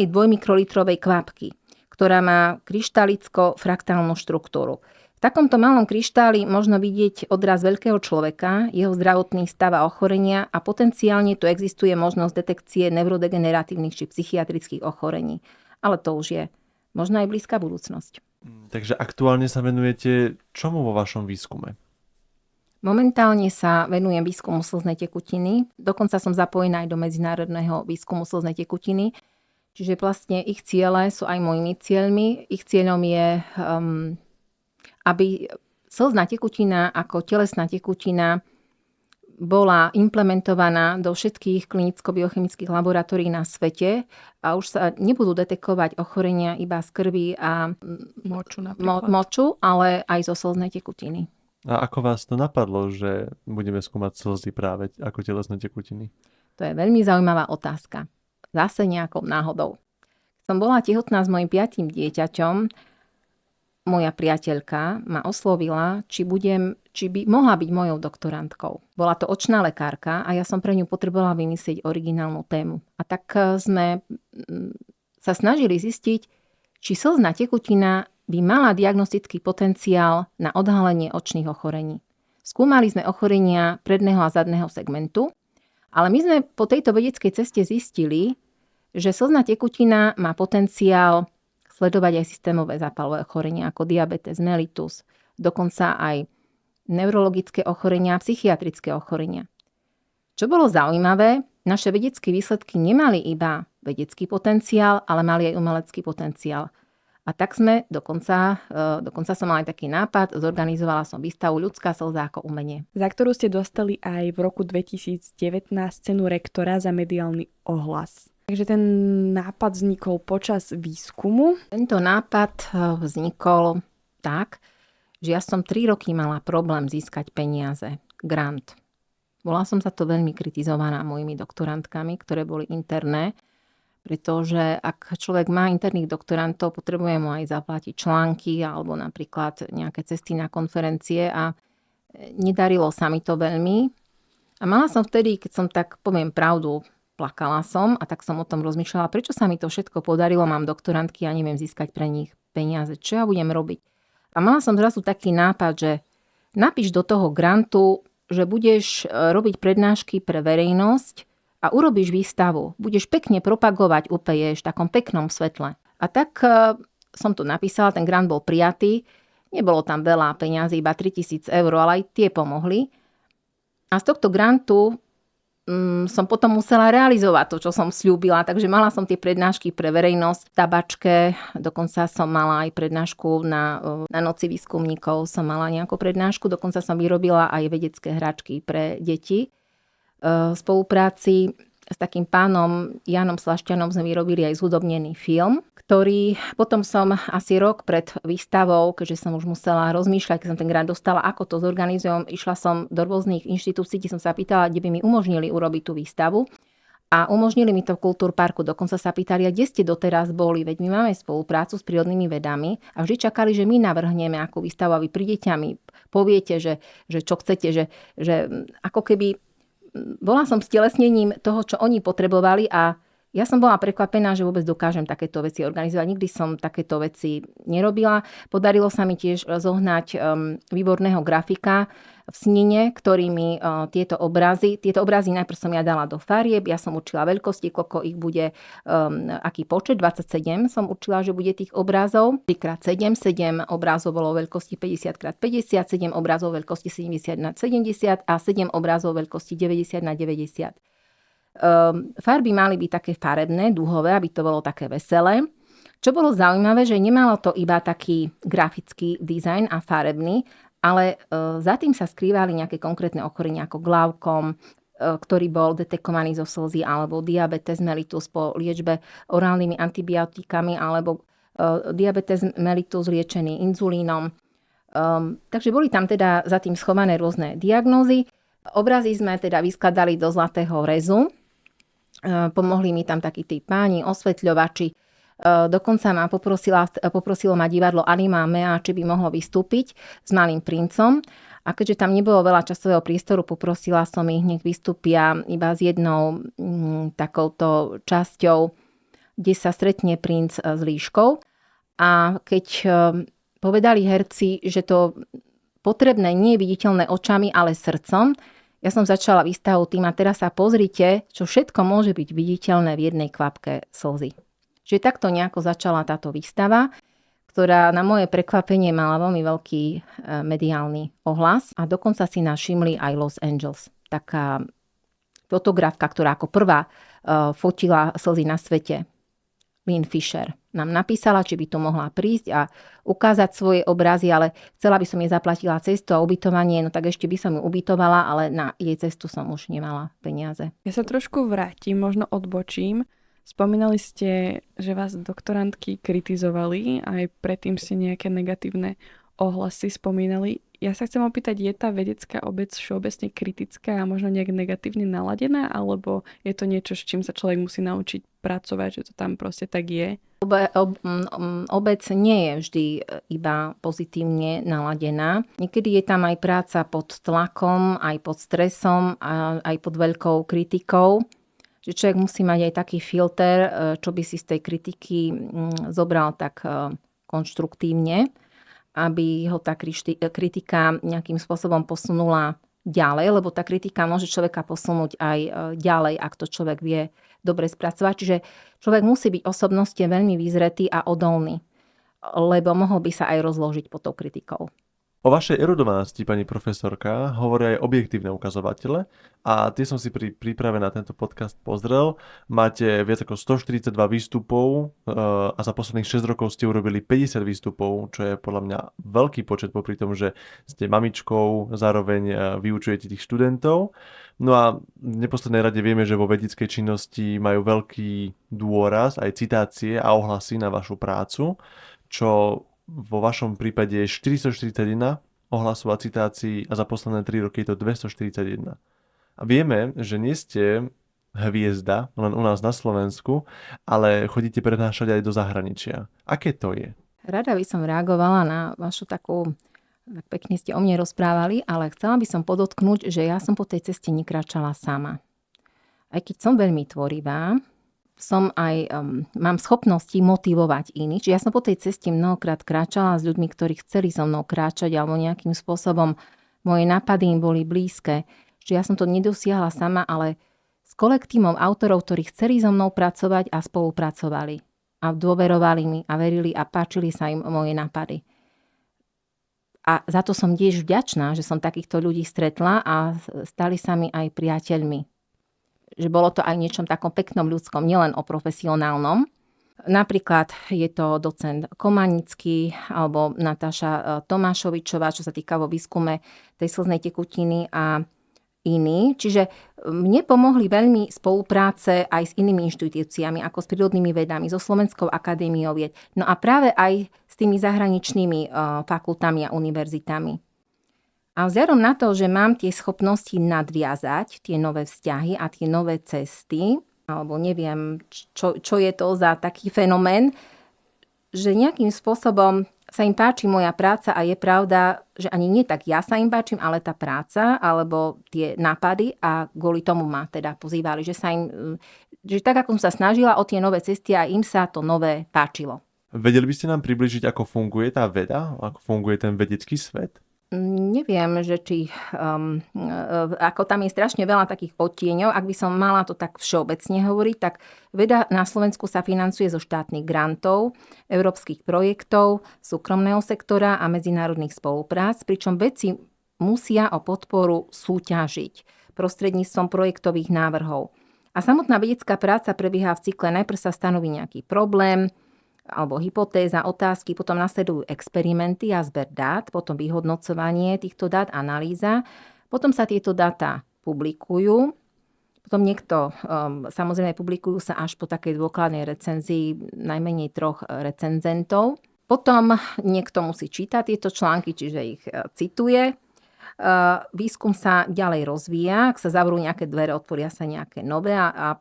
D: 2-mikrolitrovej kvapky, ktorá má kryštalicko-fraktálnu štruktúru. V takomto malom kryštáli možno vidieť odraz veľkého človeka, jeho zdravotný stav a ochorenia a potenciálne tu existuje možnosť detekcie neurodegeneratívnych či psychiatrických ochorení. Ale to už je možno aj blízka budúcnosť.
A: Takže aktuálne sa venujete čomu vo vašom výskume?
D: Momentálne sa venujem výskumu slznej tekutiny. Dokonca som zapojená aj do medzinárodného výskumu slznej tekutiny. Čiže vlastne ich ciele sú aj mojimi cieľmi. Ich cieľom je, aby slzná tekutina ako telesná tekutina bola implementovaná do všetkých klinicko-biochemických laboratórií na svete a už sa nebudú detekovať ochorenia iba z krvi a moču, ale aj zo slznej tekutiny.
A: A ako vás to napadlo, že budeme skúmať slzy práve ako telesné tekutiny?
D: To je veľmi zaujímavá otázka. Zase nejakou náhodou. Keď som bola tehotná s mojím 5. dieťaťom, moja priateľka ma oslovila, či by mohla byť mojou doktorantkou. Bola to očná lekárka a ja som pre ňu potrebovala vymyslieť originálnu tému. A tak sme sa snažili zistiť, či slzná tekutina by mala diagnostický potenciál na odhalenie očných ochorení. Skúmali sme ochorenia predného a zadného segmentu, ale my sme po tejto vedeckej ceste zistili, že slzná tekutina má potenciál sledovať aj systémové zápalové ochorenia ako diabetes mellitus, dokonca aj neurologické ochorenia a psychiatrické ochorenia. Čo bolo zaujímavé, naše vedecké výsledky nemali iba vedecký potenciál, ale mali aj umelecký potenciál. A tak sme, dokonca som mala aj taký nápad, zorganizovala som výstavu Ľudská slza ako umenie.
B: Za ktorú ste dostali aj v roku 2019 cenu rektora za mediálny ohlas. Takže ten nápad vznikol počas výskumu.
D: Tento nápad vznikol tak, že ja som 3 roky mala problém získať peniaze, grant. Bola som za to veľmi kritizovaná mojimi doktorantkami, ktoré boli interné, pretože ak človek má interných doktorantov, potrebuje mu aj zaplatiť články alebo napríklad nejaké cesty na konferencie a nedarilo sa mi to veľmi. A mala som vtedy, keď som tak poviem pravdu, plakala som a tak som o tom rozmýšľala, prečo sa mi to všetko podarilo, mám doktorantky a neviem získať pre nich peniaze, čo ja budem robiť. A mala som zrazu taký nápad, že napíš do toho grantu, že budeš robiť prednášky pre verejnosť a urobíš výstavu. Budeš pekne propagovať UPJ v takom peknom svetle. A tak som to napísala, ten grant bol prijatý. Nebolo tam veľa peňazí, iba 3 000 eur, ale aj tie pomohli. A z tohto grantu som potom musela realizovať to, čo som sľúbila. Takže mala som tie prednášky pre verejnosť v tabačke. Dokonca som mala aj prednášku na noci výskumníkov. Som mala nejakú prednášku. Dokonca som vyrobila aj vedecké hračky pre deti. V spolupráci s takým pánom Jánom Slašťanom sme vyrobili aj zhudobnený film, ktorý potom som asi rok pred výstavou, keďže som už musela rozmýšľať, keď som ten grant dostala, ako to zorganizujem, išla som do rôznych inštitúcií, kde som sa pýtala, kde by mi umožnili urobiť tú výstavu. A umožnili mi to v Kultúrparku. Dokonca sa pýtali, kde ste doteraz boli, veď my máme spoluprácu s prírodnými vedami a vždy čakali, že my navrhneme akú výstavu a vy prídete a mi poviete, že čo chcete, že ako keby bola som stelesnením toho, čo oni potrebovali a ja som bola prekvapená, že vôbec dokážem takéto veci organizovať. Nikdy som takéto veci nerobila. Podarilo sa mi tiež zohnať výborného grafika v Snine, ktorý mi tieto obrazy najprv som ja dala do farieb, ja som určila veľkosti, koľko ich bude, aký počet, 27 som určila, že bude tých obrázov. 3x7, 7 obrázov bolo veľkosti 50x50, 7 obrázov veľkosti 70x70 a 7 obrázov veľkosti 90x90. Farby mali byť také farebné, dúhové, aby to bolo také veselé. Čo bolo zaujímavé, že nemalo to iba taký grafický dizajn a farebný, ale za tým sa skrývali nejaké konkrétne ochorenia ako glaukom, ktorý bol detekovaný zo slzy, alebo diabetes mellitus po liečbe orálnymi antibiotikami, alebo diabetes mellitus liečený inzulínom. Takže boli tam teda za tým schované rôzne diagnózy. Obrazy sme teda vyskladali do zlatého rezu. Pomohli mi tam takí tí páni, osvetľovači. Dokonca ma poprosilo ma divadlo Anima Mea, či by mohlo vystúpiť s Malým princom. A keďže tam nebolo veľa časového priestoru, poprosila som ich, nech vystúpia iba s jednou takouto časťou, kde sa stretne princ s líškou. A keď povedali herci, že to potrebné nie je viditeľné očami, ale srdcom, ja som začala výstavu tým a teraz sa pozrite, čo všetko môže byť viditeľné v jednej kvapke slzy. Čiže takto nejako začala táto výstava, ktorá na moje prekvapenie mala veľmi veľký mediálny ohlas a dokonca si našimli aj Los Angeles. Taká fotografka, ktorá ako prvá fotila slzy na svete, Lynn Fisher, nám napísala, či by tu mohla prísť a ukázať svoje obrazy, ale chcela by som jej zaplatila cestu a ubytovanie, no tak ešte by som ju ubytovala, ale na jej cestu som už nemala peniaze.
B: Ja sa trošku vrátim, možno odbočím. Spomínali ste, že vás doktorantky kritizovali, aj predtým ste nejaké negatívne ohlasy spomínali. Ja sa chcem opýtať, je tá vedecká obec všeobecne kritická a možno nejak negatívne naladená, alebo je to niečo, s čím sa človek musí naučiť pracovať, že to tam proste tak je?
D: Obec nie je vždy iba pozitívne naladená. Niekedy je tam aj práca pod tlakom, aj pod stresom, aj pod veľkou kritikou. Že človek musí mať aj taký filter, čo by si z tej kritiky zobral tak konštruktívne, aby ho tá kritika nejakým spôsobom posunula ďalej, lebo tá kritika môže človeka posunúť aj ďalej, ak to človek vie dobre spracovať. Čiže človek musí byť osobnosti veľmi vyzretý a odolný, lebo mohol by sa aj rozložiť pod tou kritikou.
A: O vašej erudovanosti, pani profesorka, hovoria aj objektívne ukazovatele a tie som si pri príprave na tento podcast pozrel. Máte viac ako 142 výstupov a za posledných 6 rokov ste urobili 50 výstupov, čo je podľa mňa veľký počet popri tom, že ste mamičkou, zároveň vyučujete tých študentov. No a v neposlednej rade vieme, že vo vedeckej činnosti majú veľký dôraz, aj citácie a ohlasy na vašu prácu, čo vo vašom prípade je 441 ohlasov a citácií a za posledné 3 roky je to 241. A vieme, že nie ste hviezda len u nás na Slovensku, ale chodíte prednášať aj do zahraničia. Aké to je?
D: Rada by som reagovala na vašu takú, tak pekne ste o mne rozprávali, ale chcela by som podotknúť, že ja som po tej ceste nekráčala sama. Aj keď som veľmi tvorivá, mám schopnosti motivovať iných. Čiže ja som po tej ceste mnohokrát kráčala s ľuďmi, ktorí chceli so mnou kráčať alebo nejakým spôsobom moje nápady im boli blízke. Čiže ja som to nedosiahla sama, ale s kolektívom autorov, ktorí chceli so mnou pracovať a spolupracovali. A dôverovali mi a verili a páčili sa im moje nápady. A za to som tiež vďačná, že som takýchto ľudí stretla a stali sa mi aj priateľmi. Že bolo to aj niečom takom peknom ľudskom, nielen o profesionálnom. Napríklad je to docent Komanický alebo Natáša Tomášovičová, čo sa týka vo výskume tej slznej tekutiny a iní. Čiže mne pomohli veľmi spolupráce aj s inými inštitúciami, ako s prírodnými vedami, so Slovenskou akadémiou vied. No a práve aj s tými zahraničnými fakultami a univerzitami. A vzhľadom na to, že mám tie schopnosti nadviazať tie nové vzťahy a tie nové cesty, alebo neviem, čo je to za taký fenomén, že nejakým spôsobom sa im páči moja práca a je pravda, že ani nie tak ja sa im páčim, ale tá práca, alebo tie nápady a kvôli tomu ma teda pozývali, že tak ako som sa snažila o tie nové cesty a im sa to nové páčilo.
A: Vedeli by ste nám približiť, ako funguje tá veda, ako funguje ten vedecký svet?
D: Neviem, že ako tam je strašne veľa takých odtieňov. Ak by som mala to tak všeobecne hovoriť, tak veda na Slovensku sa financuje zo štátnych grantov, európskych projektov, súkromného sektora a medzinárodných spoluprác, pričom vedci musia o podporu súťažiť prostredníctvom projektových návrhov. A samotná vedecká práca prebieha v cykle. Najprv sa stanoví nejaký problém, alebo hypotéza, otázky, potom nasledujú experimenty a zber dát, potom vyhodnocovanie týchto dát, analýza. Potom sa tieto dáta publikujú. Potom samozrejme publikujú sa až po takej dôkladnej recenzii najmenej 3 recenzentov. Potom niekto musí čítať tieto články, čiže ich cituje. Výskum sa ďalej rozvíja, ak sa zavrú nejaké dvere, otvoria sa nejaké nové a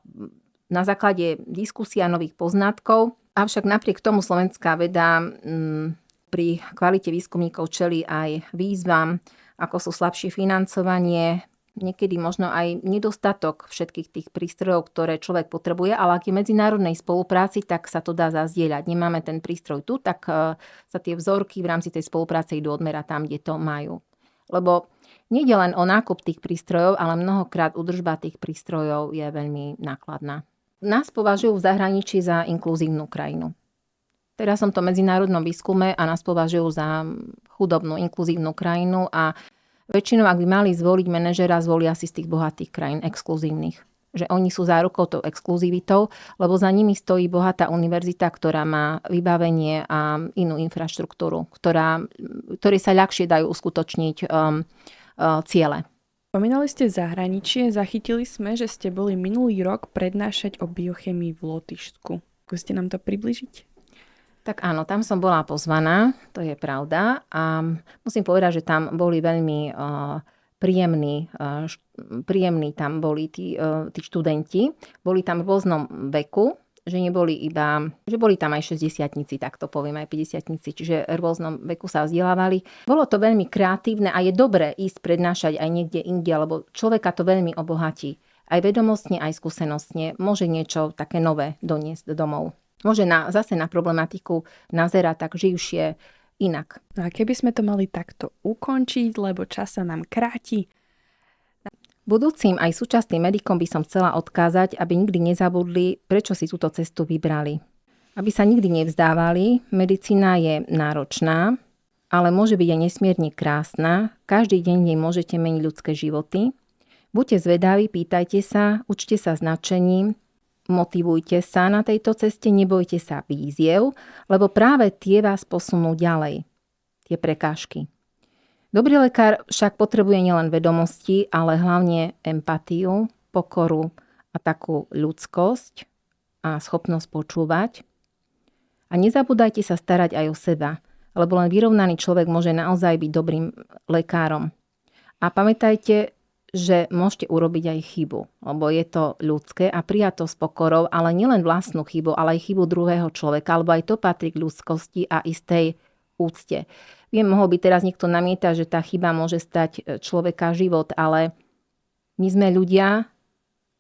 D: na základe diskusia nových poznatkov. Avšak napriek tomu slovenská veda pri kvalite výskumníkov čelí aj výzvam ako sú slabšie financovanie, niekedy možno aj nedostatok všetkých tých prístrojov, ktoré človek potrebuje, ale ak je medzinárodnej spolupráci, tak sa to dá zazdieľať. Nemáme ten prístroj tu, tak sa tie vzorky v rámci tej spolupráce idú odmerať tam, kde to majú. Lebo nejde len o nákup tých prístrojov, ale mnohokrát údržba tých prístrojov je veľmi nákladná. Nás považujú v zahraničí za inkluzívnu krajinu. Teraz som to v medzinárodnom výskume a nás považujú za chudobnú, inkluzívnu krajinu a väčšinou, ak by mali zvoliť manažera, zvolia si z tých bohatých krajín, exkluzívnych. Že oni sú zárukou tou exkluzivitou, lebo za nimi stojí bohatá univerzita, ktorá má vybavenie a inú infraštruktúru, ktorej sa ľahšie dajú uskutočniť ciele.
B: Spomínali ste zahraničie, zachytili sme, že ste boli minulý rok prednášať o biochemii v Lotyšsku. Skúste nám to približiť?
D: Tak áno, tam som bola pozvaná, to je pravda. A musím povedať, že tam boli veľmi príjemní tam boli tí študenti. Boli tam v rôznom veku, že boli tam aj 60-tníci, tak to poviem, aj 50-tníci, čiže v rôznom veku sa vzdelávali. Bolo to veľmi kreatívne a je dobré ísť prednášať aj niekde inde, lebo človeka to veľmi obohatí. Aj vedomostne, aj skúsenostne môže niečo také nové doniesť domov. Môže zase na problematiku nazerať tak živšie inak.
B: No a keby sme to mali takto ukončiť, lebo čas sa nám kráti.
D: Budúcim aj súčasným medikom by som chcela odkázať, aby nikdy nezabudli, prečo si túto cestu vybrali. Aby sa nikdy nevzdávali, medicína je náročná, ale môže byť aj nesmierne krásna. Každý deň jej môžete meniť ľudské životy. Buďte zvedaví, pýtajte sa, učte sa značením, motivujte sa na tejto ceste, nebojte sa výziev, lebo práve tie vás posunú ďalej, tie prekážky. Dobrý lekár však potrebuje nielen vedomosti, ale hlavne empatiu, pokoru a takú ľudskosť a schopnosť počúvať. A nezabúdajte sa starať aj o seba, lebo len vyrovnaný človek môže naozaj byť dobrým lekárom. A pamätajte, že môžete urobiť aj chybu, lebo je to ľudské a prijať to s pokorou, ale nielen vlastnú chybu, ale aj chybu druhého človeka, lebo aj to patrí k ľudskosti a istej úcte. Viem, mohol by teraz niekto namietať, že tá chyba môže stať človeka život, ale my sme ľudia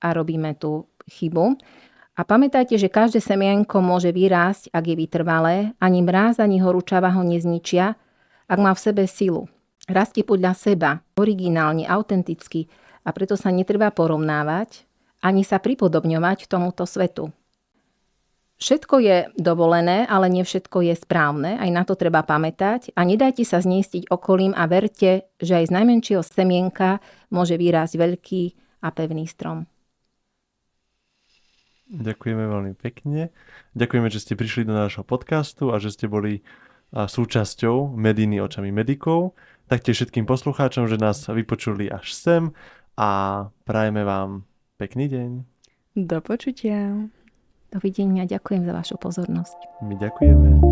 D: a robíme tú chybu. A pamätajte, že každé semienko môže vyrásť, ak je vytrvalé, ani mráz, ani horúčava ho nezničia, ak má v sebe silu. Rastie podľa seba, originálne, autenticky a preto sa netreba porovnávať ani sa pripodobňovať tomuto svetu. Všetko je dovolené, ale nie všetko je správne, aj na to treba pamätať a nedajte sa zniestiť okolím a verte, že aj z najmenšieho semienka môže vyrásť veľký a pevný strom.
A: Ďakujeme veľmi pekne. Ďakujeme, že ste prišli do nášho podcastu a že ste boli súčasťou Mediny očami medikov. Taktiež všetkým poslucháčom, že nás vypočuli až sem a prajeme vám pekný deň.
B: Do počutia.
D: Dovidenia, ďakujem za vašu pozornosť.
A: My ďakujeme.